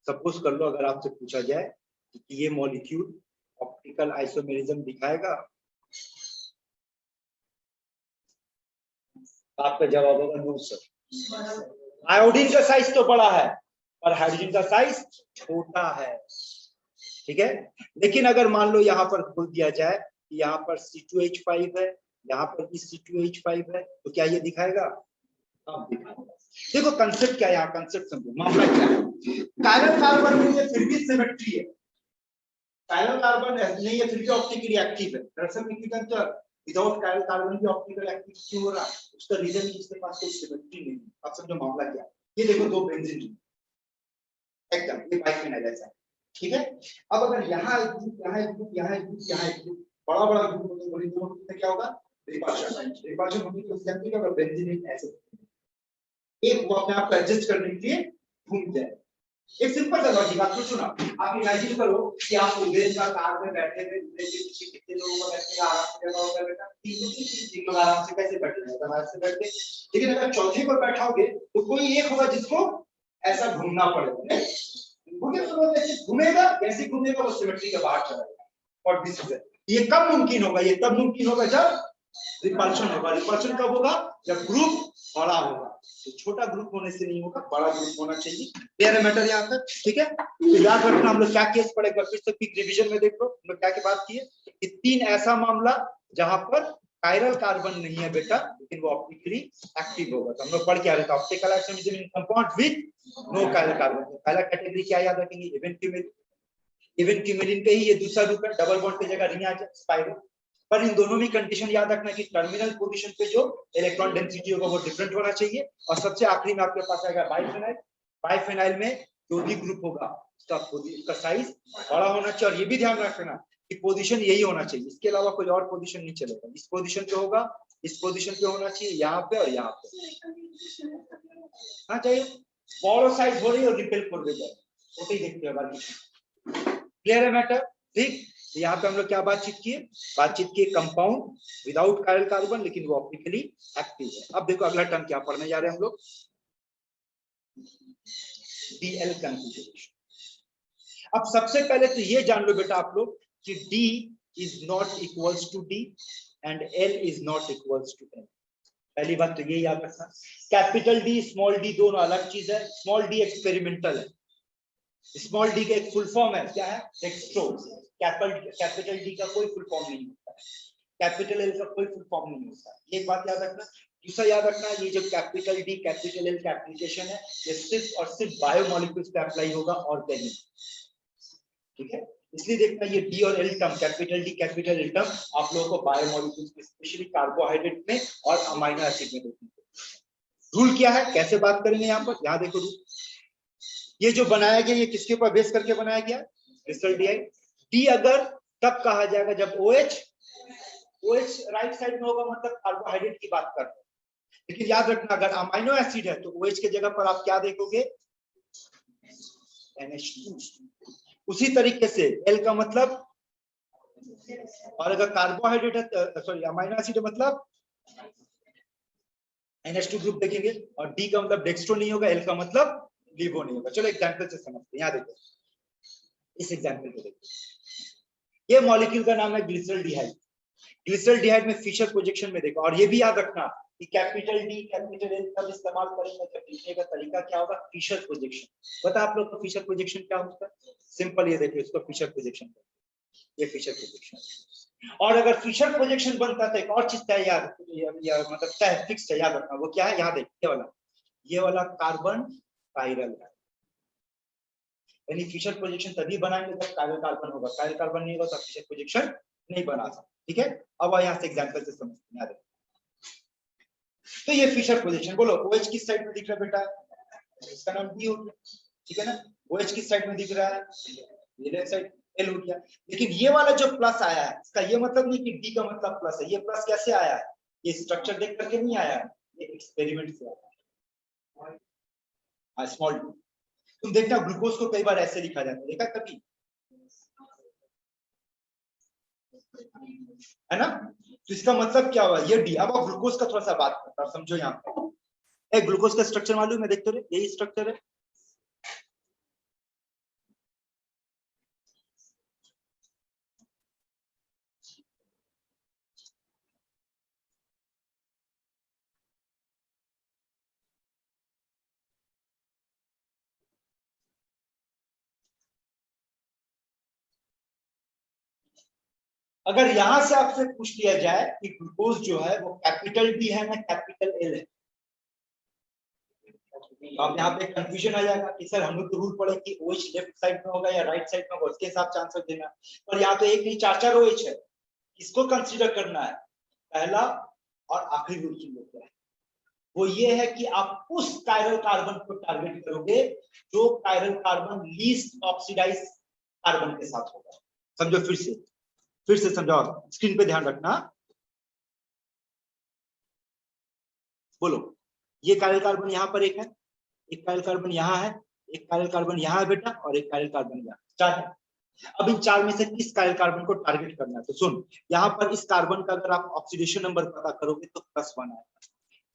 [SPEAKER 1] सपोज कर लो अगर आपसे पूछा जाए कि ये मॉलिक्यूल ऑप्टिकल आइसोमेरिज्म दिखाएगा, आपका जवाब होगा नो सर। आयोडीन का साइज तो बड़ा है और हाइड्रोजन का साइज छोटा है, ठीक है। लेकिन अगर मान लो यहाँ पर खोल दिया जाए कि यहाँ पर C2H5 है, यहाँ पर भी C2H5 है, तो क्या ये दिखाएगा? अब दिखाएगा। देखो कंसेप्ट क्या है यहाँ, कंसेप्ट समझो, मामला क्या है। कायरल कार्बन नहीं है फिर भी सिमेट्री है, कायरल कार्बन नहीं है फिर भी ऑप्टिकली एक्टिव है। दरअसल में विदाउट कायरल कार्बन भी ऑप्टिकल एक्टिव क्यों हो रहा है? उसका रीजन इसके पास कोई सिमेट्री नहीं है। अब समझो मामला क्या है। ये देखो 2 बेंजीन एकदम, ये बाइफिनाइल ऐसा है, ठीक है। अब अगर यहाँ एक ग्रुप, यहाँ एक ग्रुप, यहाँ एक ग्रुप, यहाँ एक ग्रुप, बड़ा बड़ा ग्रुप होने बड़ी दोनों में क्या होगा? रिपल्शन। रिपल्शन होने की स्थिति में बेंजीन ऐसे एक वो अपने आप को एडजस्ट करने के लिए घूम जाए। एक सिंपल सा लॉजिक आप सुनो, आप इमेजिन करो कि आप उड़ेन का कार में बैठे हुए, उड़ेन के पीछे कितने लोगों को बैठने का आराम से जगह होगा बेटा? 3 लोग आराम से कैसे बैठे हैं? आराम से बैठे। लेकिन अगर चौथे पर बैठाओगे तो कोई एक होगा जिसको ऐसा घूमना पड़ेगा। घूमेगा, कैसे घूमेगा? वो सिमेट्री के बाहर चला जाएगा। और दिस इज ये कब मुमकिन होगा? ये तब मुमकिन होगा जब रिपल्शन होगा। रिपल्शन कब होगा? जब ग्रुप बड़ा होगा। तो छोटा ग्रुप होने से नहीं होगा, बड़ा ग्रुप होना चाहिए। क्लियर है मैटर यहाँ तक? ठीक है। तो याद रखना, हम लोग क्या केस पढ़ेगा फिर से क्विक रिवीजन में देख लो हम लोग क्या की बात किए कि 3 ऐसा मामला जहां पर कायरल कार्बन नहीं है बेटा, लेकिन वो ऑप्टिकली एक्टिव होगा। तो हम लोग पढ़ के आ रहे थे optical isomerism in compound with no chiral carbon. पहला कैटेगरी क्या याद रखेंगे? इवेंट्यूमिलिन। इवेंट्यूमिलिन का ही ये दूसरा रूप है, डबल बॉन्ड की जगह रिंग आ जाए, स्पाइरो। पर इन दोनों में कंडीशन याद रखना कि टर्मिनल पोजीशन पे जो इलेक्ट्रॉन डेंसिटी होगा वो डिफरेंट होना चाहिए। और सबसे आखिरी में आपके पास आएगा बाइफिनाइल। बाइफिनाइल में जो भी ग्रुप होगा उसका साइज बड़ा होना चाहिए। और ये भी ध्यान रखना कि पोजीशन यही होना चाहिए, इसके अलावा कोई और पोजीशन नहीं चलेगा। इस पोजीशन पे होगा, इस पोजीशन पे होना चाहिए, यहाँ पे और यहाँ पे। हाँ चाहिए बॉल साइज हो रही है और रिपेल कर दे जाए, वो ही देखते हैं बाकी। क्लियर है मैटर? ठीक। तो यहाँ पे हम लोग क्या बातचीत किए कंपाउंड विदाउट कायरल कार्बन लेकिन वो ऑप्टिकली एक्टिव है। अब देखो अगला टर्म क्या पढ़ने जा रहे हैं हम लोग, DL कॉन्फ़िगरेशन। अब सबसे पहले तो ये जान लो बेटा आप लोग कि D is not equals to D and L is not equals to L। पहली बात तो ये याद रखना, कैपिटल डी स्मॉल डी दोनों अलग चीज है। स्मॉल डी एक्सपेरिमेंटल है, स्मॉल डी का एक फुल फॉर्म है, क्या है, डेक्स्ट्रोज। कैपिटल डी का कोई फुल फॉर्म नहीं होता है, कैपिटल एल का कोई फुल फॉर्म नहीं होता है, ये बात याद रखना। दूसरा याद रखना, ये जो कैपिटल डी कैपिटल एल का एप्लीकेशन है ये सिर्फ और सिर्फ बायोमोलिक्यूल्स पे अप्लाई होगा और कहीं, ठीक है। इसलिए देखना ये डी और L term, capital D capital L term आप लोगों को बायोमोलिक्यूल्स में स्पेशली कार्बोहाइड्रेट में और अमीनो एसिड में देखने को। रूल क्या है, कैसे बात करेंगे यहाँ पर, यहाँ देखो रूल, ये जो बनाया गया ये किसके ऊपर बेस करके बनाया गया, क्रिस्टल डी। डी अगर तब कहा जाएगा जब OH राइट साइड में होगा, मतलब कार्बोहाइड्रेट की बात कर रहे हैं। लेकिन याद रखना अगर अमीनो एसिड है तो OH के जगह पर आप क्या देखोगे, NH2। उसी तरीके से L का मतलब, और अगर कार्बोहाइड्रेट है सॉरी अमीनो एसिड है मतलब NH2 ग्रुप देखेंगे, और D का मतलब डेक्स्ट्रो नहीं होगा, L का मतलब लिवो नहीं होगा। चलो एग्जांपल से समझते हैं, यहाँ देखो इस एग्जांपल को देखो, ये मॉलिक्यूल का नाम है ग्लिसरॉल्डिहाइड। ग्लिसरॉल्डिहाइड में फिशर प्रोजेक्शन में देखो, और ये भी याद रखना कि कैपिटल डी कैपिटल एल तब इस्तेमाल करेंगे जब लिखने का तरीका क्या होगा, फिशर प्रोजेक्शन। पता आप लोग को फिशर प्रोजेक्शन क्या होता है, सिंपल ये देखिए इसको फिशर प्रोजेक्शन, ये फिशर प्रोजेक्शन। और अगर फिशर प्रोजेक्शन बनता है तो एक और चीज तय याद या मतलब तय फिक्स है, याद रखना वो क्या है, याद है ये वाला कार्बन कायरल है, यानी फिशर प्रोजेक्शन तभी बनाएंगे जब कायरल कार्बन होगा, कायरल कार्बन नहीं होगा तो फिशर प्रोजेक्शन नहीं बना सकते, ठीक है। अब यहाँ से एग्जांपल से समझते हैं, याद रखना। तो ये फिशर प्रोजेक्शन, बोलो OH किस साइड में दिख रहा है बेटा, इसका नाम D हो गया, ठीक है ना। OH किस साइड में दिख रहा है, ये लेफ्ट साइड L हो गया। लेकिन ये वाला जो प्लस आया है इसका ये मतलब नहीं कि D का मतलब प्लस है, ये प्लस कैसे आया है, ये स्ट्रक्चर देख करके नहीं आया है, ये एक्सपेरिमेंट से आया है, स्मॉल d। तुम देखना ग्लूकोज को कई बार ऐसे लिखा जाता है, देखा कभी, है ना। तो इसका मतलब क्या हुआ, ये डी। अब आप ग्लूकोज का थोड़ा सा बात करता हूं, समझो यहाँ पे ग्लूकोज का स्ट्रक्चर मालूम है, देखते रहे यही स्ट्रक्चर है, अगर यहां से आपसे पूछ लिया जाए कि ग्लूकोज जो है वो कैपिटल डी है ना कैपिटल एल है, तो आप यहाँ पे कंफ्यूजन आ जाएगा कि सर हम लोग तो रूल पढ़े कि OH लेफ्ट साइड में होगा या राइट साइड में होगा, उसके हिसाब से आंसर देना। पर यहाँ तो एक नहीं चार चार OH है, इसको कंसीडर करना है। पहला और आखिरी रूल सुन लो, वो ये है कि आप उस कायरल कार्बन को टारगेट करोगे जो chiral carbon least oxidise carbon के साथ होगा। समझो, फिर से समझाओ, स्क्रीन पे ध्यान रखना, बोलो ये कायरल कार्बन यहाँ पर एक है, एक कायरल कार्बन यहाँ है, एक कायरल कार्बन यहाँ है बेटा, और एक कायरल कार्बन यहाँ, चार है। अब इन चार में से किस कायरल कार्बन को टारगेट करना है, तो सुन यहाँ पर इस कार्बन का अगर आप ऑक्सीडेशन नंबर पता करोगे तो +1 आएगा,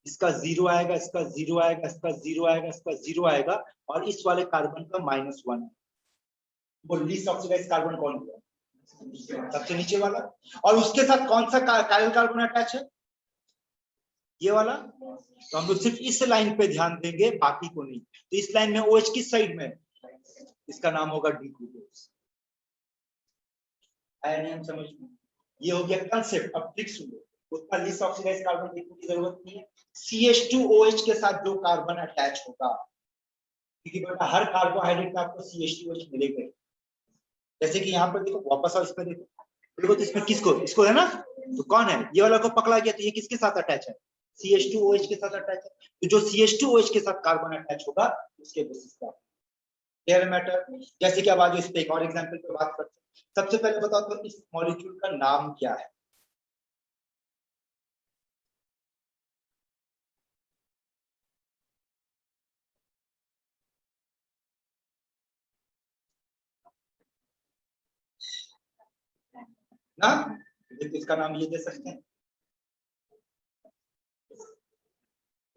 [SPEAKER 1] इसका 0 आएगा, इसका 0 आएगा, इसका 0 आएगा, इसका 0 आएगा, और इस वाले कार्बन का -1 है। वो लीस्ट ऑक्सीडाइज्ड कार्बन कौन है, सबसे नीचे वाला। और उसके साथ कौन सा कायरल कार्बन अटैच है, ये वाला। तो हम लोग सिर्फ इस लाइन पे ध्यान देंगे, बाकी को नहीं। तो इस लाइन में OH किस साइड में, इसका नाम होगा डी ग्लूकोज। आया नहीं हम समझ में, ये हो गया कंसेप्ट। अब ट्रिक सुनो, उसका लीस्ट ऑक्सीडाइज्ड कार्बन देखने की जरूरत नहीं है, CH2OH के साथ जो कार्बन अटैच होगा, क्योंकि बेटा हर कार्बोहाइड्रेट में आपको CH2OH मिलेगा। जैसे कि यहाँ पर देखो, वापस आओ इस पर देखो तो इसमें किसको, इसको है ना, तो कौन है, ये वाला को पकड़ा गया, तो ये किसके साथ अटैच है, CH2OH के साथ अटैच है। तो जो CH2OH के साथ कार्बन अटैच होगा उसके बेसिस पर क्लियर मैटर। जैसे कि अब आज इस पे एक और एग्जांपल पे बात करते हैं। सबसे पहले बताओ तो इस मॉलिक्यूल का नाम क्या है, ना, इसका नाम ये दे सकते हैं।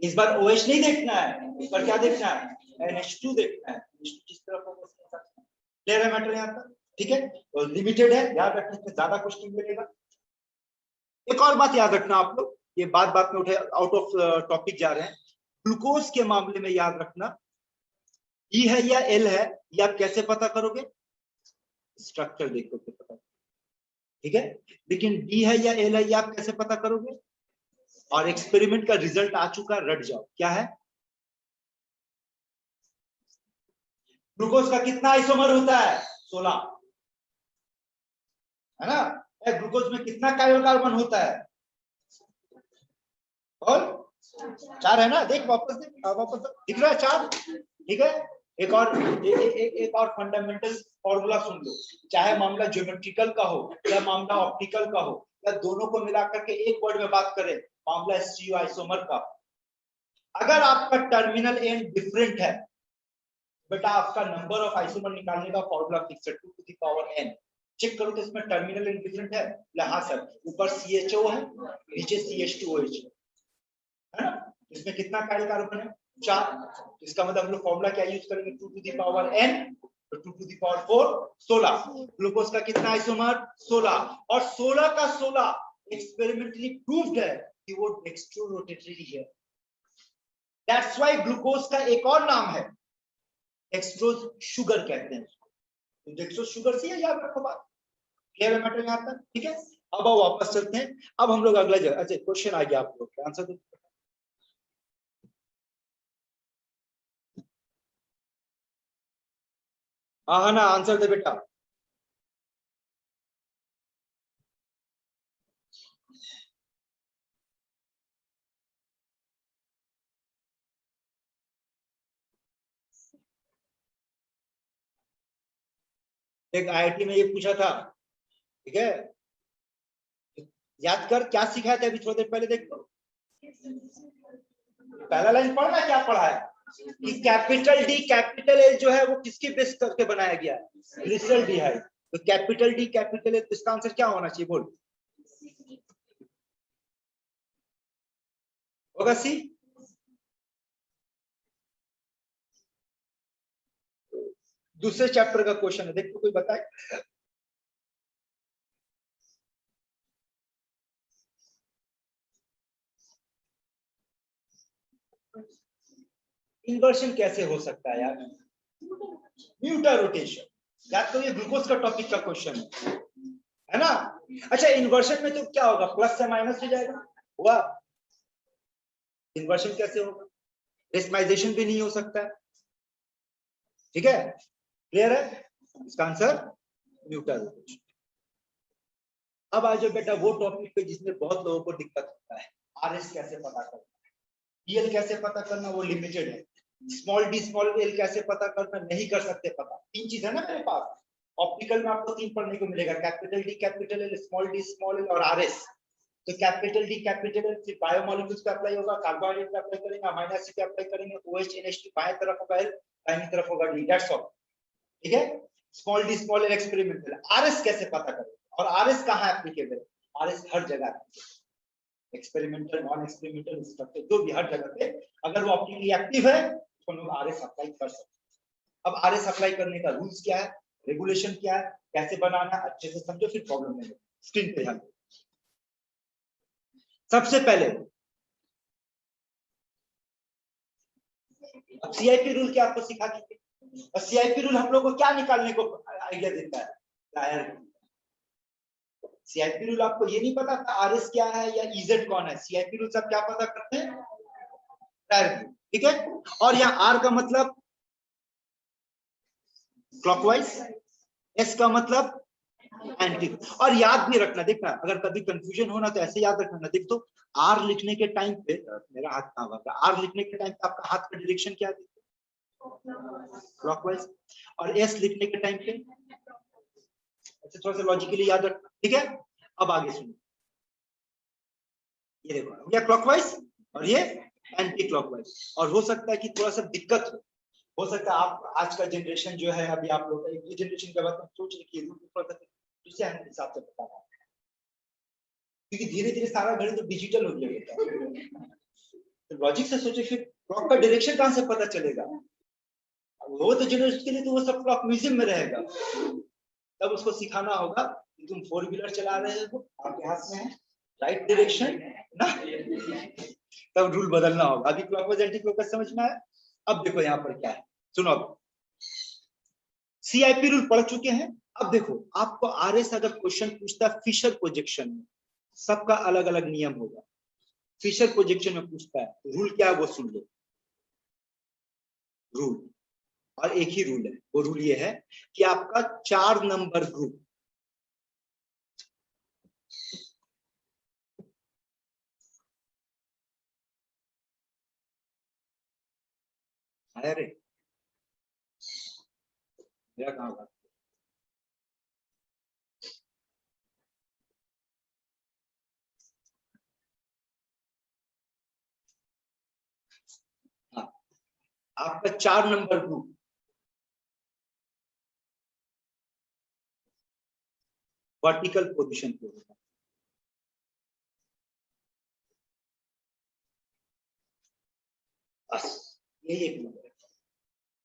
[SPEAKER 1] इस बार OH नहीं देखना है, इस बार क्या देखना है, NH2 देखना है। जिस तरह फोकस कर सकते हैं, क्लियर है मैटर यहाँ पर, ठीक है। तो लिमिटेड है, याद रखने से ज्यादा क्वेश्चन मिलेगा। एक और बात याद रखना आप लोग, ये बात बात में उठे, आउट ऑफ टॉपिक जा रहे हैं। ग्लूकोज के मामले में याद रखना, E है या L है, ये आप कैसे पता करोगे, स्ट्रक्चर देख के पता, ठीक है। लेकिन D है या L है, ये आप कैसे पता करोगे, और एक्सपेरिमेंट का रिजल्ट आ चुका, रट जाओ, क्या है, ग्लूकोज का कितना आइसोमर होता है, 16, है ना। ग्लूकोज में कितना काइल कार्बन होता है, और 4 है ना, देख वापस देख, वापस दिख रहा है 4, ठीक है। एक और फंडामेंटल फॉर्मूला सुन लो, चाहे मामला ज्योमेट्रिकल का हो या मामला ऑप्टिकल का हो, या दोनों को मिलाकर के एक वर्ड में बात करें, मामला स्टीरियो आइसोमर का, अगर आपका टर्मिनल एंड डिफरेंट है, बेटा आपका नंबर ऑफ आइसोमर निकालने का फॉर्मूला फिक्स है, 2 to the power n। Check करो तो इसमें टर्मिनल एंड डिफरेंट है, हाँ सर, ऊपर CHO है, नीचे CH2OH है ना। इसमें कितना काइल कार्बन है, 4। इसका मतलब हम लोग फॉर्मूला क्या यूज करेंगे, 2 to the power n, तो 2 to the power 4, 16। ग्लूकोज का कितना आइसोमर, 16, और 16 का 16 एक्सपेरिमेंटली प्रूव्ड है कि वो डेक्स्ट्रो रोटेटरी है। दैट्स व्हाई ग्लूकोज का एक और नाम है डेक्स्ट्रोज शुगर कहते हैं। तो डेक्स्ट्रोज शुगर से याद रखो बात, क्लियर है मैटर यहाँ तक, ठीक है। अब आओ वापस चलते हैं, अब हम लोग अगला जगह, अच्छा क्वेश्चन आ गया आप लोग, आंसर दो। हाँ ना, आंसर दे बेटा। एक IIT में ये पूछा था, ठीक है, याद कर क्या सिखाया था अभी थोड़ी देर पहले, देख लो पहला लाइन पढ़ना, क्या पढ़ा है कि कैपिटल D कैपिटल L जो है वो किसके बेस करके बनाया गया है, ग्लिसरॉल्डिहाइड। तो कैपिटल D कैपिटल L, इसका आंसर क्या होना चाहिए, बोल, होगा C। दूसरे चैप्टर का क्वेश्चन है, देखो कोई बताए, इन्वर्शन कैसे हो सकता है यार, म्यूटा रोटेशन, याद करो ये ग्लूकोज का टॉपिक का क्वेश्चन है ना। अच्छा इन्वर्शन में तो क्या होगा, प्लस से माइनस हो जाएगा, हुआ, इन्वर्शन कैसे होगा, डेसिमाइजेशन भी नहीं हो सकता है, ठीक है, क्लियर है, इसका आंसर म्यूटा रोटेशन। अब आ जाओ बेटा वो टॉपिक पे जिसमें बहुत लोगों को दिक्कत होता है, RS कैसे पता करना, PL कैसे पता करना, वो लिमिटेड है, स्मॉल डी स्मॉल एल कैसे पता करना, नहीं कर सकते पता, 3 चीज है ना मेरे पास। ऑप्टिकल में आपको 3 पढ़ने को मिलेगा, capital D capital L, small D small L और RS। तो कैपिटल D कैपिटल L सिर्फ बायोमोलिक्यूल्स पे अप्लाई होगा, कार्बोहाइड्रेट पे अप्लाई करेंगे, अमीनो एसिड पे अप्लाई करेंगे, OH NH2 बाएं तरफ होगा L, दाहिनी तरफ होगा D, दैट्स ऑल, ठीक है। Small D small L experimental. RS कैसे पता करें, और RS कहां एप्लीकेबल है, RS हर जगह, एक्सपेरिमेंटल नॉन एक्सपेरिमेंटल स्ट्रक्चर जो भी हर जगह पे अगर वो ऑप्टिकली एक्टिव है तो लोग RS अप्लाई कर सकते हैं। अब RS अप्लाई करने का रूल्स क्या है, रेगुलेशन क्या है, कैसे बनाना, अच्छे से समझो, फिर प्रॉब्लम नहीं है। स्क्रीन पे ध्यान, सबसे पहले अब CIP रूल क्या आपको सिखा चुके, और CIP रूल हम लोग को क्या निकालने को आइडिया देता है, दायर। CIP रूल आपको ये नहीं पता था RS क्या है या EZ कौन है, CIP रूल सब क्या पता करते हैं, दायर, ठीक है। और यहाँ R का मतलब क्लॉकवाइज, S का मतलब एंटी, और याद भी रखना, देखना अगर कभी कंफ्यूजन होना तो ऐसे याद रखना, देख तो R लिखने के टाइम पे, मेरा हाथ कहाँ होगा, R लिखने के टाइम पे आपका हाथ का डायरेक्शन क्या है, क्लॉकवाइज, और S लिखने के टाइम पे ऐसे थोड़ा सा लॉजिकली याद रखना, ठीक है। अब आगे सुनो, ये देखो ये क्लॉकवाइज और ये एंटी क्लॉकवाइज, और हो सकता है कि थोड़ा सा दिक्कत हो सकता है आप आज का जनरेशन जो है, अभी आप लोग ये जनरेशन के बाद सोच रहे कि रूल थोड़ा सा दूसरे हिसाब से बताना, क्योंकि धीरे धीरे सारा घड़ी तो डिजिटल हो गया बेटा। तो लॉजिक से सोचे फिर क्लॉक का डायरेक्शन कहाँ से पता चलेगा? वो तो जनरल के लिए तो वो सब क्लॉक म्यूजियम में रहेगा। तब उसको सिखाना होगा कि तुम 4 व्हीलर चला रहे हो, आपके हाथ में है राइट डायरेक्शन ना, तब रूल बदलना होगा। अभी क्लॉकवाइज एंटी क्लॉकवाइज समझ में आया? अब देखो यहाँ पर क्या है, सुनो। अब सीआईपी रूल पढ़ चुके हैं। अब देखो आपको आरएस अगर क्वेश्चन पूछता है फिशर प्रोजेक्शन में, सबका अलग अलग नियम होगा। फिशर प्रोजेक्शन में पूछता है रूल क्या है वो सुन लो। रूल और एक ही रूल है, वो रूल ये है कि आपका 4 नंबर ग्रुप अरे मेरा कहाँ बात, हाँ आपका 4 नंबर ग्रुप वर्टिकल पोजीशन पे होगा। बस यही एक नंबर है।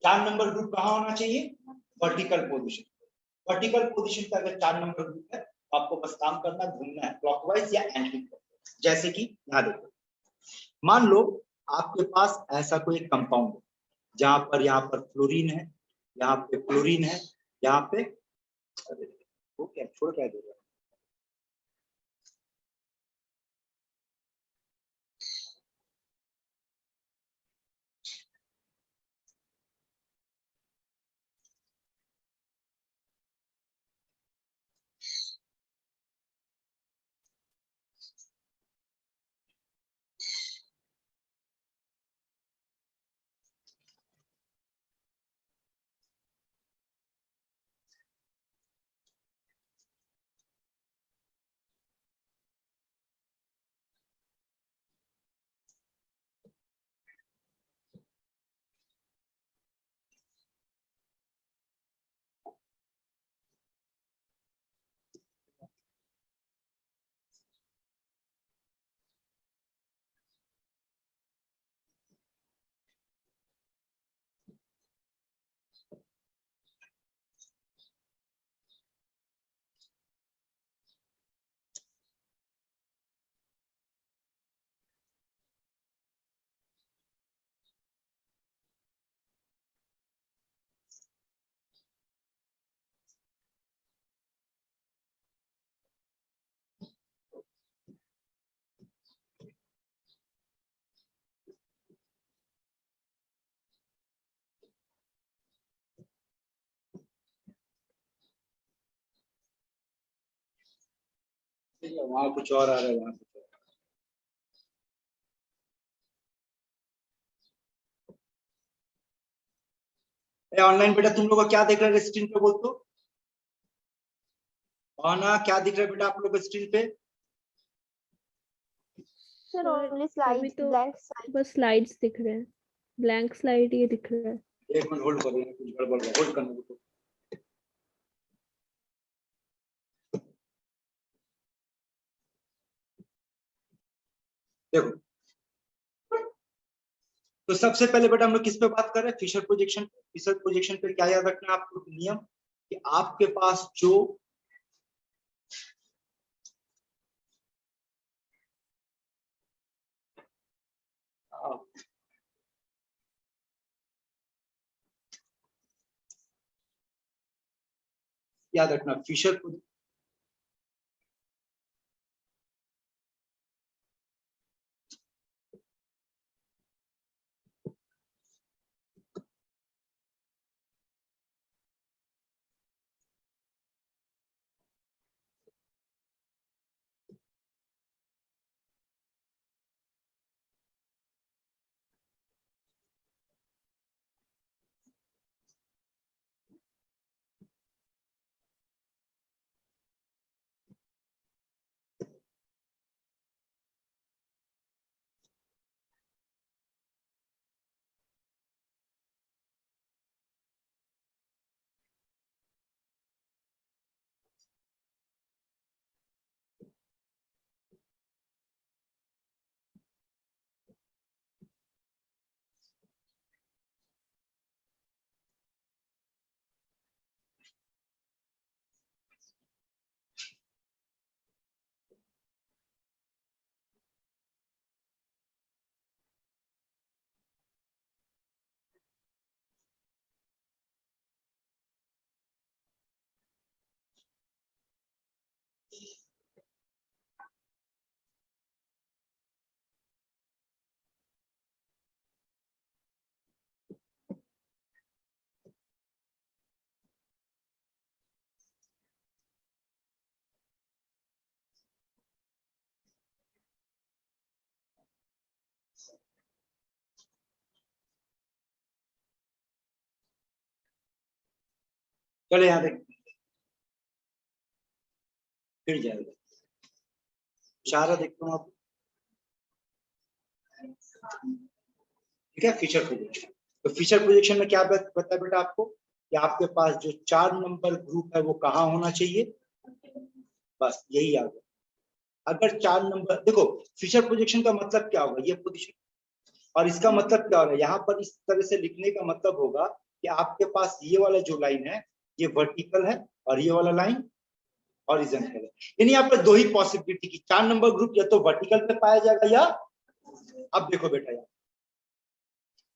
[SPEAKER 1] 4 नंबर ग्रुप कहाँ होना चाहिए? Vertical position. वर्टिकल पोजीशन पे अगर 4 नंबर ग्रुप है तो आपको बस काम करना, घूमना है क्लॉकवाइज या एंटी क्लॉकवाइज। जैसे कि यहाँ देखो, मान लो आपके पास ऐसा कोई कंपाउंड है जहां पर यहाँ पर फ्लोरीन है, यहाँ पे क्लोरीन है, यहाँ पे वो क्या छोड़ क्या दे रहा है? वहां कुछ और आ रहा है, वहां कुछ और। ऑनलाइन बेटा तुम लोग का क्या दिख रहा है स्क्रीन पे, बोल तो आना क्या दिख रहा है बेटा आप लोग स्क्रीन पे?
[SPEAKER 2] Sir, only
[SPEAKER 3] अभी
[SPEAKER 2] slides,
[SPEAKER 3] तो
[SPEAKER 2] blank slide.
[SPEAKER 3] बस स्लाइड्स दिख रहे हैं, ब्लैंक स्लाइड ये दिख रहा है।
[SPEAKER 1] एक मिनट होल्ड करो, कुछ गड़बड़ है, होल्ड करने दो। देखो तो सबसे पहले बेटा हम लोग किस पे बात कर रहे हैं? Fisher projection. फिशर प्रोजेक्शन पे क्या याद रखना है आपको नियम, कि आपके पास जो याद रखना फिशर चलो यहाँ देख, फिर जाएगा इशारा देखता हूँ आप, ठीक है। फीचर प्रोजेक्शन, तो फीचर प्रोजेक्शन में क्या बता बेटा आपको कि आपके पास जो 4 नंबर ग्रुप है वो कहाँ होना चाहिए, बस यही आ गया। अगर 4 नंबर, देखो फीचर प्रोजेक्शन का मतलब क्या होगा, ये पोजीशन, और इसका मतलब क्या होगा, यहाँ पर इस तरह से लिखने का मतलब होगा कि आपके पास ये वाला जो लाइन है ये वर्टिकल है और ये वाला लाइन हॉरिजॉन्टल है। यानी यहाँ पर 2 ही पॉसिबिलिटी की 4 नंबर ग्रुप या तो वर्टिकल पे पाया जाएगा या, अब देखो बेटा यहाँ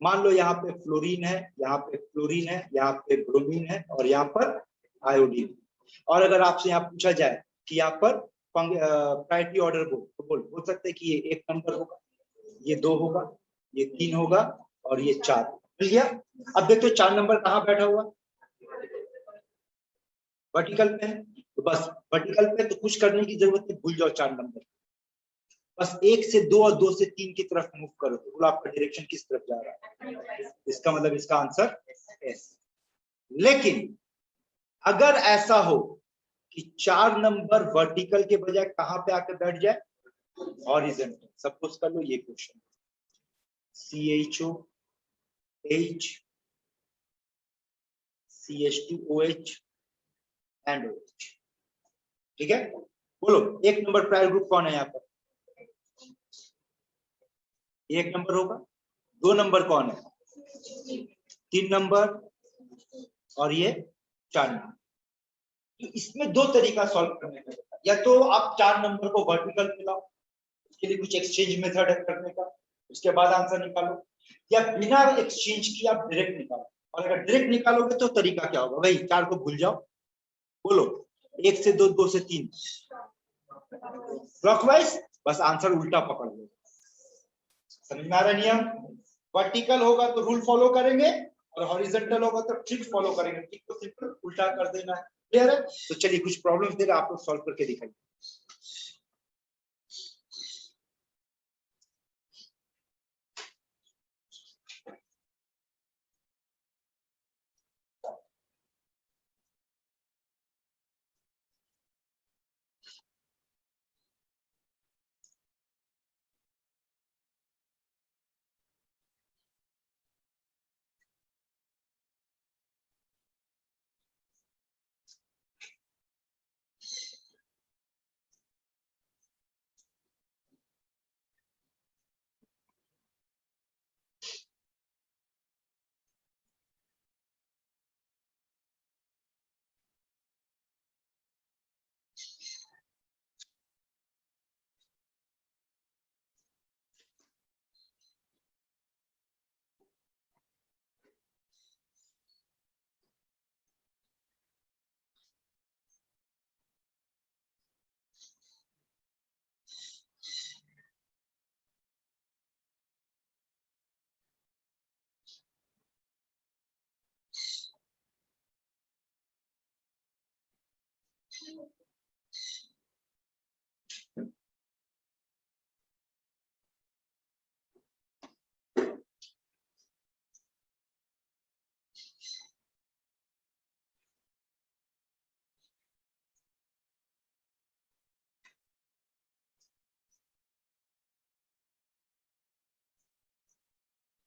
[SPEAKER 1] मान लो यहाँ पे फ्लोरीन है, यहाँ पे फ्लोरीन है, यहाँ पे ब्रोमीन है और यहाँ पर आयोडीन। और अगर आपसे यहाँ पूछा जाए कि यहाँ पर प्रायोरिटी ऑर्डर बोल सकते हैं कि ये 1 नंबर होगा, ये 2 होगा, ये 3 होगा और ये 4, मिल गया। अब देखो 4 नंबर कहाँ बैठा हुआ, वर्टिकल पे है, तो बस वर्टिकल पे तो कुछ करने की जरूरत नहीं, भूल जाओ 4 नंबर, बस 1 से 2 और 2 से 3 की तरफ मूव करो, तो बोलो आपका डायरेक्शन किस तरफ जा रहा है, इसका मतलब इसका आंसर एस। लेकिन अगर ऐसा हो कि 4 नंबर वर्टिकल के बजाय कहां पे आकर बैठ जाए, हॉरिजॉन्टल, सपोज कर लो ये question CHO H CH2OH and OH, ठीक है। बोलो 1 नंबर प्रायर ग्रुप कौन है यहाँ पर, 1 नंबर होगा। 2 नंबर कौन है, 3 नंबर और ये 4 नंबर। तो इसमें 2 तरीका सॉल्व करने का, या तो आप 4 नंबर को वर्टिकल पे लाओ, उसके लिए कुछ एक्सचेंज मेथड है करने का, उसके बाद आंसर निकालो, या बिना एक्सचेंज किए आप डायरेक्ट निकालो। और अगर डायरेक्ट निकालोगे तो तरीका क्या होगा, भाई 4 को भूल जाओ, बोलो 1 से 2, 2 से 3 क्लॉकवाइज, बस आंसर उल्टा पकड़ लो। समझ में आ रहा नियम, वर्टिकल होगा तो रूल फॉलो करेंगे और हॉरिजॉन्टल होगा तो ट्रिक फॉलो करेंगे, ट्रिक को सिंपल उल्टा कर देना है, क्लियर है। तो चलिए कुछ प्रॉब्लम्स दे रहे आप लोग सॉल्व करके दिखाइए।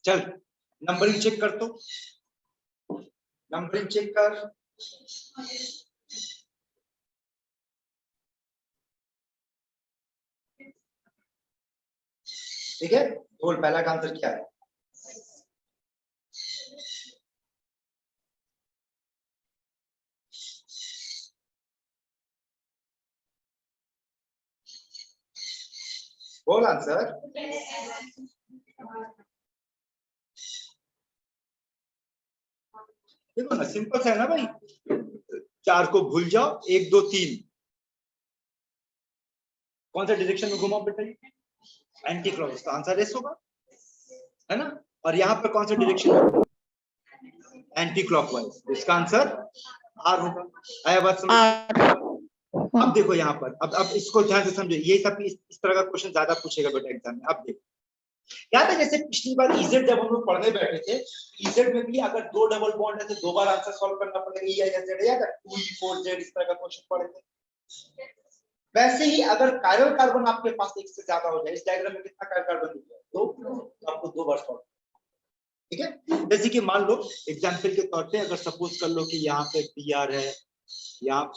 [SPEAKER 1] चल नंबरिंग चेक कर, तो नंबरिंग चेक कर, ठीक है। बोल पहला का आंसर क्या है, बोल आंसर। देखो ना सिंपल है ना भाई, 4 को भूल जाओ, 1 2 3 कौन सा डायरेक्शन में घुमाओ बेटा, एंटी क्लॉकवाइज, तो आंसर एस होगा, है ना। और यहाँ पर कौन सा डायरेक्शन है, एंटी क्लॉकवाइज, तो इसका आंसर आर होगा। आया बात समझ। अब देखो यहाँ पर, अब इसको ध्यान से समझो, ये सब इस तरह का क्वेश्चन ज्यादा पूछेगा बेटा एग्जाम में। अब देखो याद है जैसे पिछली बार इजेड जब हम लोग पढ़ने बैठे थे, इजेड में भी अगर दो डबल बॉन्ड है तो दो बार आंसर सॉल्व करना पड़ेगा, ई या जेड, याद है 2e4z इस तरह का क्वेश्चन पढ़े थे। वैसे ही अगर कायरल कार्बन आपके पास एक से ज्यादा हो जाए, इस डायग्राम में कितना कायरल कार्बन दिख रहा है, दो, तो आपको दो बार सॉल्व, ठीक है। जैसे कि मान लो एग्जांपल के तौर पे अगर सपोज कर लो कि यहाँ पे Br है, यहाँ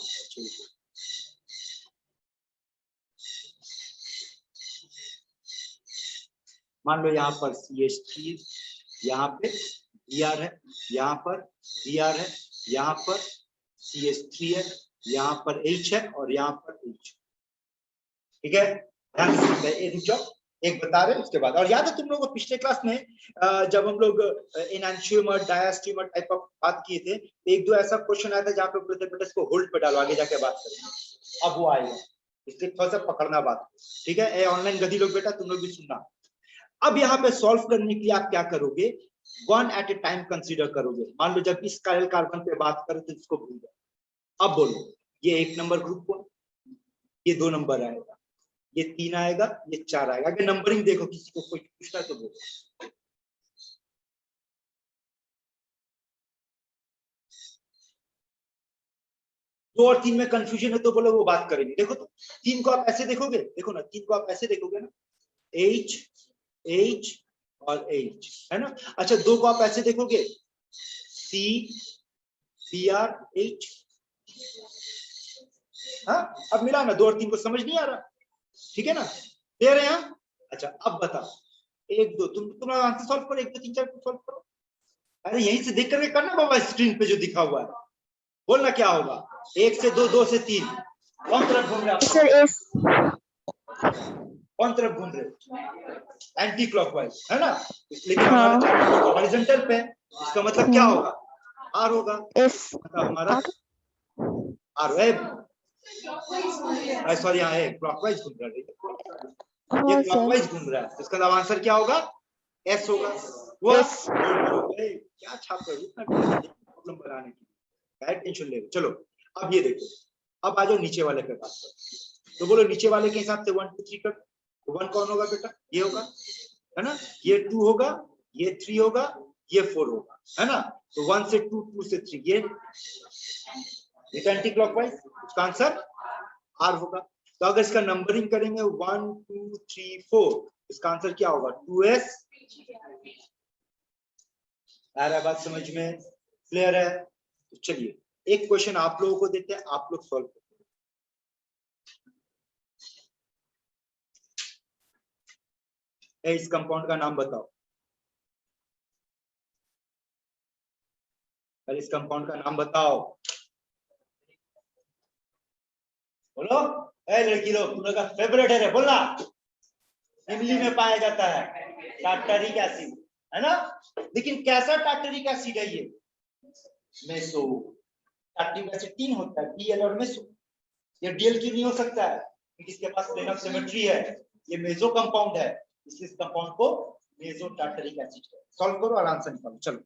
[SPEAKER 1] मान लो यहाँ पर CH3, यहाँ पे Br है, यहाँ पर Br है, यहाँ पर CH3 है, यहाँ पर H है और यहाँ पर H, ठीक है। ध्यान से एक बता रहे हैं उसके बाद। और याद है तुम लोगों को पिछले क्लास में जब हम लोग एनांशियोमर डायस्टीमर टाइप ऑफ बात किए थे, एक दो ऐसा क्वेश्चन आया था जहाँ पे बोलते बेटा इसको होल्ड पे डालो, आगे जाके बात करेंगे, अब वो आएगा, इसलिए थोड़ा सा पकड़ना बात, ठीक है। ऑनलाइन गधी लोग बेटा तुम लोग भी सुनना। अब यहाँ पे सॉल्व करने के लिए आप क्या करोगे, one at a time consider करोगे। मान लो जब इस कायरल कार्बन पे बात करो तो इसको भूल जाओ। अब बोलो ये 1 नंबर ग्रुप को, ये 2 नंबर आएगा, ये 3 आएगा, ये 4 आएगा। अगर नंबरिंग देखो, किसी को कोई पूछना तो बोलो। दो और 3 में कंफ्यूजन है तो बोलो वो बात करेंगे। देखो तो 3 को आप ऐसे देखोगे, देखो ना 3 को आप ऐसे देखोगे ना, H H और H है ना। अच्छा 2 को आप ऐसे देखोगे, C Br H, हाँ अब मिला ना, 2 और 3 को समझ नहीं आ रहा, ठीक है ना, दे रहे हैं। अच्छा अब बताओ 1 2 तुम आंसर सॉल्व करो, 1 2 3 4 सॉल्व करो। अरे यहीं से देख करके करना बाबा, स्क्रीन पे जो दिखा हुआ है, बोलना क्या होगा, 1 से 2 2 से 3, कौन तरफ घूम रहे
[SPEAKER 2] सर एस,
[SPEAKER 1] कौन तरफ घूम रहे, एंटी क्लॉकवाइज है ना, लेकिन हमारा चार्ट तो हॉरिजॉन्टल पे, इसका मतलब क्या होगा, आर होगा,
[SPEAKER 2] एस
[SPEAKER 1] मतलब हमारा आर है, सॉरी यहाँ है क्लॉकवाइज घूम रहा है, ये क्लॉकवाइज घूम रहा है, इसका आंसर क्या होगा, एस होगा। वो क्या छाप रहे हो इतना प्रॉब्लम बनाने की, क्या टेंशन ले रहे। चलो अब ये देखो, अब आ जाओ नीचे वाले पे बात करो, तो बोलो नीचे वाले के हिसाब से 1 2 3 कर, तो 1 कौन होगा बेटा, ये होगा है ना, ये 2 होगा, ये 3 होगा, ये 4 होगा है ना, तो 1 से 2 2 से 3 ये एंटी क्लॉकवाइज, इसका आंसर आर होगा। तो अगर इसका नंबरिंग करेंगे 1 2 3 4, इसका आंसर क्या होगा 2s। आ रहा है बात समझ में, क्लियर है। तो चलिए एक क्वेश्चन आप लोगों को देते हैं, आप लोग सॉल्व करें। इस कंपाउंड का नाम बताओ, पहले इस कंपाउंड का नाम बताओ, बोलो। लड़की लोग तुम लोग का फेवरेट है रे, बोलना। इमली में पाया जाता है टार्टरिक एसिड है ना, लेकिन कैसा टार्टरिक एसिड है ये, मेसो। टार्टरिक एसिड 3 होता है, डीएल और मेसो, ये डीएल की नहीं हो सकता है क्योंकि इसके पास प्लेन ऑफ सिमेट्री है, ये मेसो कंपाउंड है, इसलिए इस कंपाउंड को मेसो टार्टरिक एसिड। सॉल्व करो और आंसर निकालो, चलो।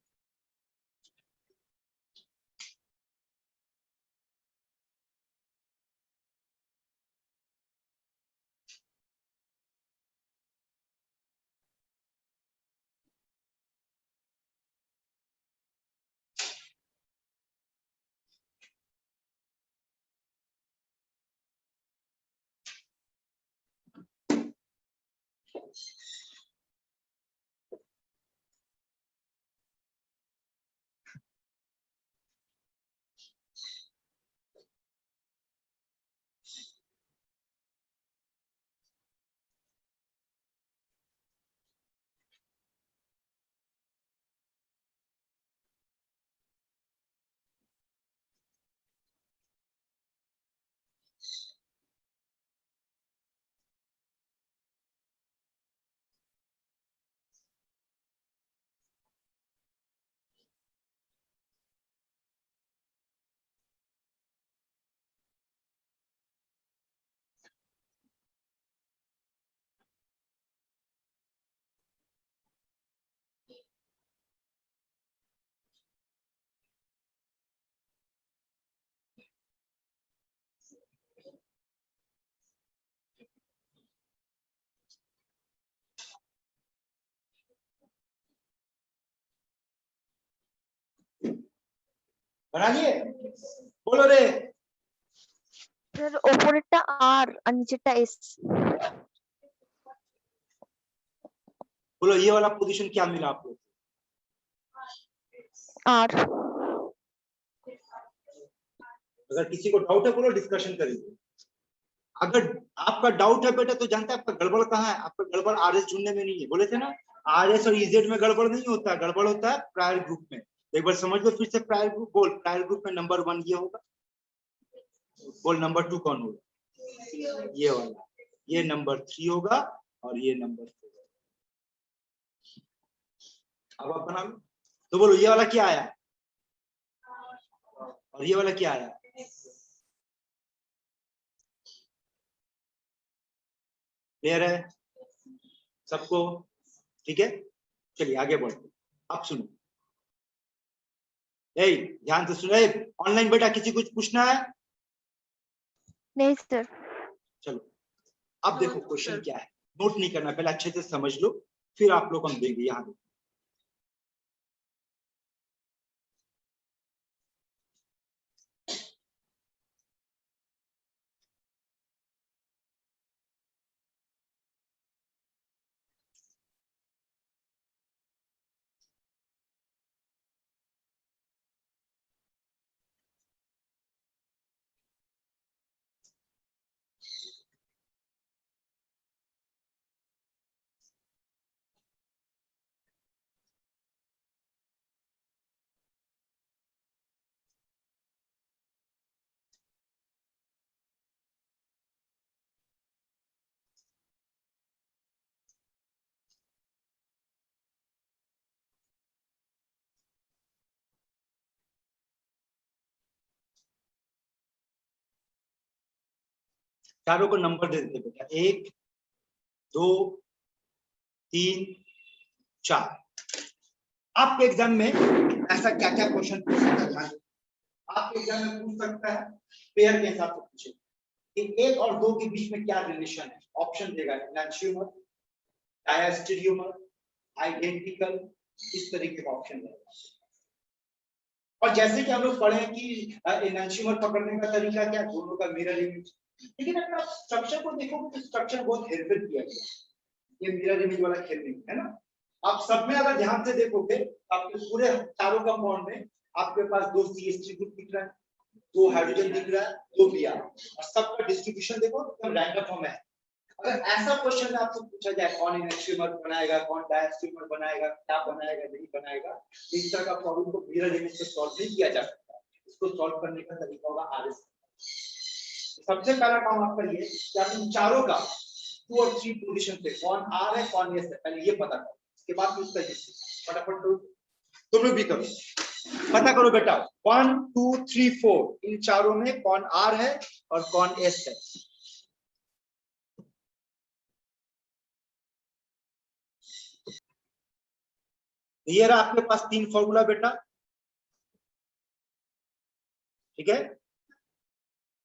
[SPEAKER 1] बना लिए? बोलो रे।
[SPEAKER 2] স্যার ওপরেরটা আর আর নিচেরটা এস।
[SPEAKER 1] बोलो ये वाला पोजीशन क्या मिला आपको?
[SPEAKER 2] আর
[SPEAKER 1] अगर किसी को डाउट है बोलो, डिस्कशन करेंगे। अगर आपका डाउट है बेटा तो जानते हैं आपका गड़बड़ कहाँ है? आपका गड़बड़ आरएस ढूंढने में नहीं है, बोले थे ना आरएस और इजेड में गड़बड़ नहीं होता है, गड़बड़ होता है प्रायर ग्रुप में। एक बार समझ लो फिर से, प्रायर ग्रुप बोल, प्रायर ग्रुप में नंबर 1 ये होगा, बोल नंबर 2 कौन होगा? ये वाला, ये नंबर 3 होगा और ये नंबर 4। अब आप बना लो तो बोलो ये वाला क्या आया और ये वाला क्या आया? क्लियर है सबको? ठीक है, चलिए आगे बढ़ते। आप सुनो, ध्यान से सुनो। ऑनलाइन बेटा किसी कुछ पूछना है?
[SPEAKER 2] नहीं सर।
[SPEAKER 1] चलो अब देखो क्वेश्चन क्या है, नोट नहीं करना, पहले अच्छे से समझ लो फिर आप लोग हम देंगे। यहाँ देखो, चारों को नंबर दे देते बेटा, 1 2 3 4। आपके एग्जाम में ऐसा क्या क्या क्वेश्चन पूछ सकता है? आपके एग्जाम में पूछ सकता है पेयर के हिसाब से पूछे कि 1 और 2 के बीच में क्या रिलेशन है। ऑप्शन देगा एनांशियोमर, डायस्टेरियोमर, आइडेंटिकल, इस तरीके का ऑप्शन देगा। और जैसे कि हम लोग पढ़े कि एनांशियोमर पकड़ने का तरीका क्या, दोनों का मिरर इमेज। लेकिन अगर आप स्ट्रक्चर को देखोगे तो स्ट्रक्चर बहुत हेरफेर किया गया, ये मिरर इमेज वाला खेल नहीं है ना। आप सब में अगर ध्यान से देखोगे आपके पूरे चारों कंपाउंड में आपके पास 2 CH3 ग्रुप दिख रहा है, 2 हाइड्रोजन दिख रहा है, 2 Br, और सबका डिस्ट्रीब्यूशन देखो एकदम रैंडम फॉर्म है। अगर ऐसा क्वेश्चन आपसे पूछा जाए कौन एनांशियोमर बनाएगा, कौन डायस्टेरियोमर बनाएगा, क्या बनाएगा नहीं बनाएगा, इस तरह का प्रॉब्लम को मिरर इमेज से सॉल्व नहीं किया जा सकता। इसको सॉल्व करने का तरीका होगा आरएस। सबसे पहला काम आपका ये कि आप इन चारों का 2 और 3 पोजीशन पे कौन आर है कौन एस है पहले ये पता करो, उसके बाद उसका फटाफट करो। तुम लोग भी करो, पता करो बेटा 1 2 3 4 इन चारों में कौन आर है और कौन एस है। ये रहा आपके पास 3 फॉर्मूला बेटा, ठीक है।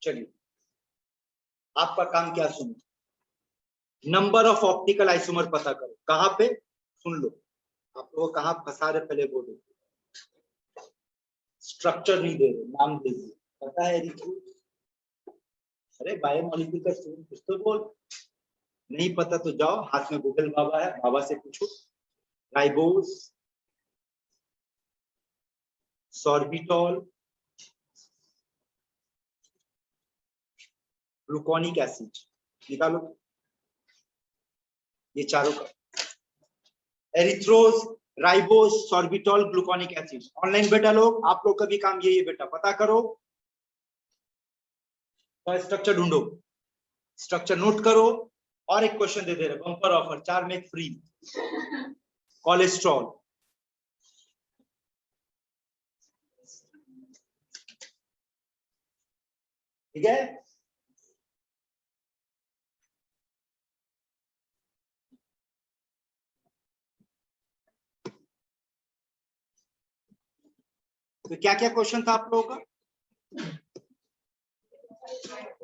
[SPEAKER 1] चलिए आपका काम क्या, सुनो, नंबर ऑफ ऑप्टिकल आइसोमर पता करो। कहां पे? सुन लो, आप लोग कहां फंसा रहे पहले बोलो। स्ट्रक्चर नहीं दे रहे, नाम दे रहे, पता है एरिथ्रो? अरे बायोमोलिक्यूल का स्टूडेंट कुछ तो बोल। नहीं पता तो जाओ, हाथ में गूगल बाबा है, बाबा से पूछो। राइबोस, सॉर्बिटॉल, ग्लूकोनिक एसिड, निकालो ये चारों का। Erythrose, ribose, sorbitol, gluconic acid. Online बेटा लोग, आप लोग का भी काम यही है बेटा, पता करो और स्ट्रक्चर ढूंढो, स्ट्रक्चर नोट करो। और एक क्वेश्चन दे दे रहे, बम्पर ऑफर, 4 में 1 फ्री। कोलेस्ट्रॉल, ठीक है। तो क्या क्या क्वेश्चन था आप लोगों का?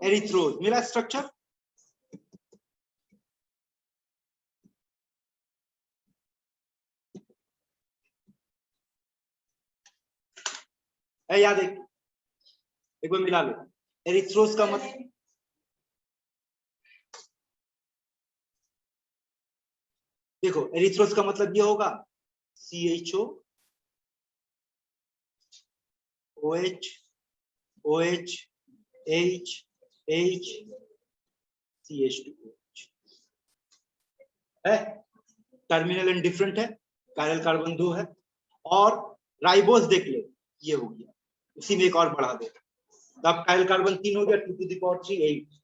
[SPEAKER 1] एरिथ्रोज मिला स्ट्रक्चर, है, याद एक बार मिला लो। एरिथ्रोस का मतलब देखो, एरिथ्रोस का मतलब ये होगा CHO OH OH H H CH2OH है, टर्मिनल एंड डिफरेंट है, कायरल कार्बन 2 है। और राइबोस देख ले, ये हो गया, उसी में एक और बढ़ा दे, तो अब कायरल कार्बन 3 हो गया, 2 to the power 3 8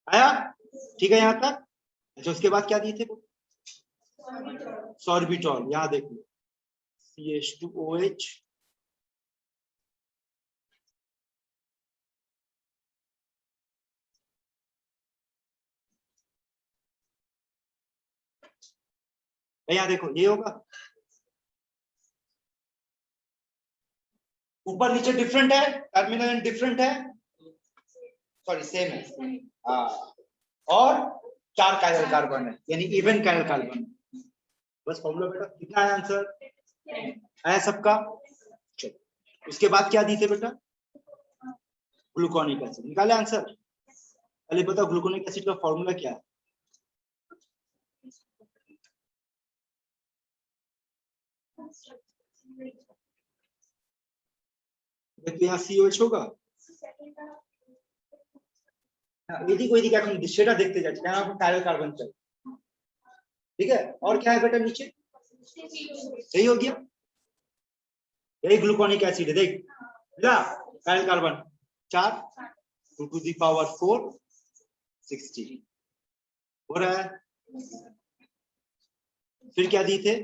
[SPEAKER 1] आया, ठीक है यहाँ तक। अच्छा, उसके बाद क्या दिए थे वो, सॉर्बिटॉल, यहाँ देख लो CH2OH यहाँ देखो, ये होगा, ऊपर नीचे डिफरेंट है, टर्मिनल एंड डिफरेंट है, सॉरी सेम है, और 4 कायरल कार्बन है, यानी इवन कायरल कार्बन। बस फॉर्मूला बेटा, कितना है आंसर आया सबका। चलो, उसके बाद क्या दी थे बेटा, ग्लूकोनिक एसिड, निकाले आंसर। पहले बताओ ग्लूकोनिक एसिड का फॉर्मूला क्या है। तो यहाँ COH होगा, वैदिक वैदिक এখন সেটা দেখতে যাচ্ছি, কারণ এখন কায়রল কার্বন চাই, ठीक है। और क्या है बेटा नीचे, सही हो गया, यही ग्लूकोनिक एसिड है, देख मिला, chiral carbon 4 2 to the power 4 60 हो रहा है। फिर क्या दी थे,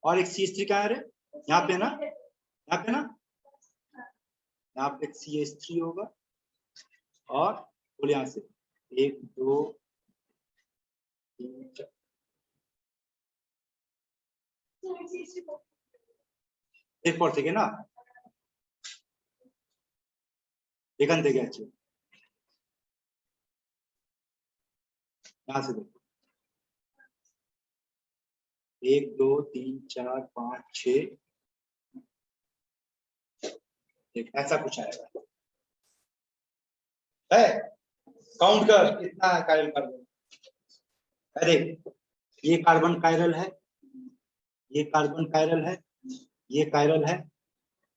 [SPEAKER 1] और एक CH3 कहाँ है रे, यहाँ पे ना, यहाँ पे ना, यहाँ पे CH3 होगा, और बोल यहाँ से 1 2 3 4 এরপর থেকে না এখান থেকে আছে, यहाँ से देखो 1 2 3 4 5 6 ऐसा कुछ आएगा, है काउंट कर कितना है कायरल कार्बन। अरे ये कार्बन कायरल है, ये कार्बन कायरल है, ये कायरल है,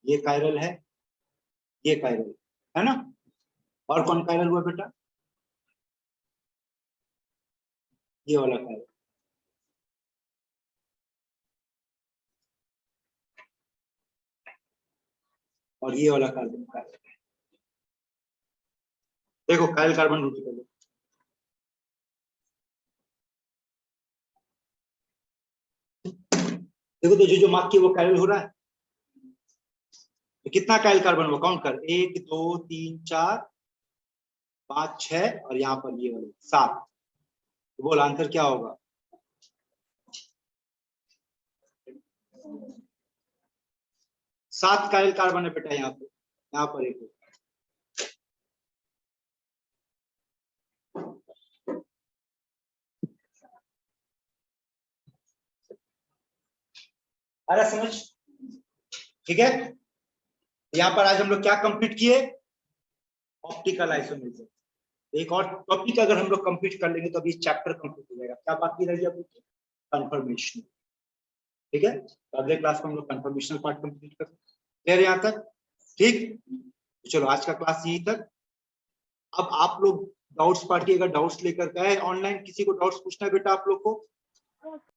[SPEAKER 1] ये कायरल है, ये कायरल है ना। और कौन कायरल हुआ बेटा, ये वाला कायरल, और ये वाला कार्बन कायरल। देखो कायरल कार्बन रूट कर लो, देखो तो जो मार्क किया वो कायरल हो रहा है, तो कितना कायरल कार्बन वो काउंट कर, 1 2 3 4 5 6 और यहाँ पर ये वाले 7, तो बोल आंसर क्या होगा। 7 कायरल कार्बन है बेटा यहाँ पे, यहाँ पर एक, अरे समझ, ठीक है। यहाँ पर आज हम लोग क्या कंप्लीट किए, ऑप्टिकल आइसोमेरिज्म। एक और टॉपिक अगर हम लोग कंप्लीट कर लेंगे तो अभी चैप्टर कंप्लीट हो जाएगा। क्या बाकी रह गया, कंफर्मेशन, ठीक है। तो अगले क्लास में हम लोग कंफर्मेशनल पार्ट कंप्लीट करेंगे। फिर यहाँ तक ठीक, चलो आज का क्लास यहीं तक। अब आप लोग डाउट्स पार्टी अगर डाउट्स लेकर गए ऑनलाइन, किसी को डाउट्स पूछना है बेटा आप लोग को,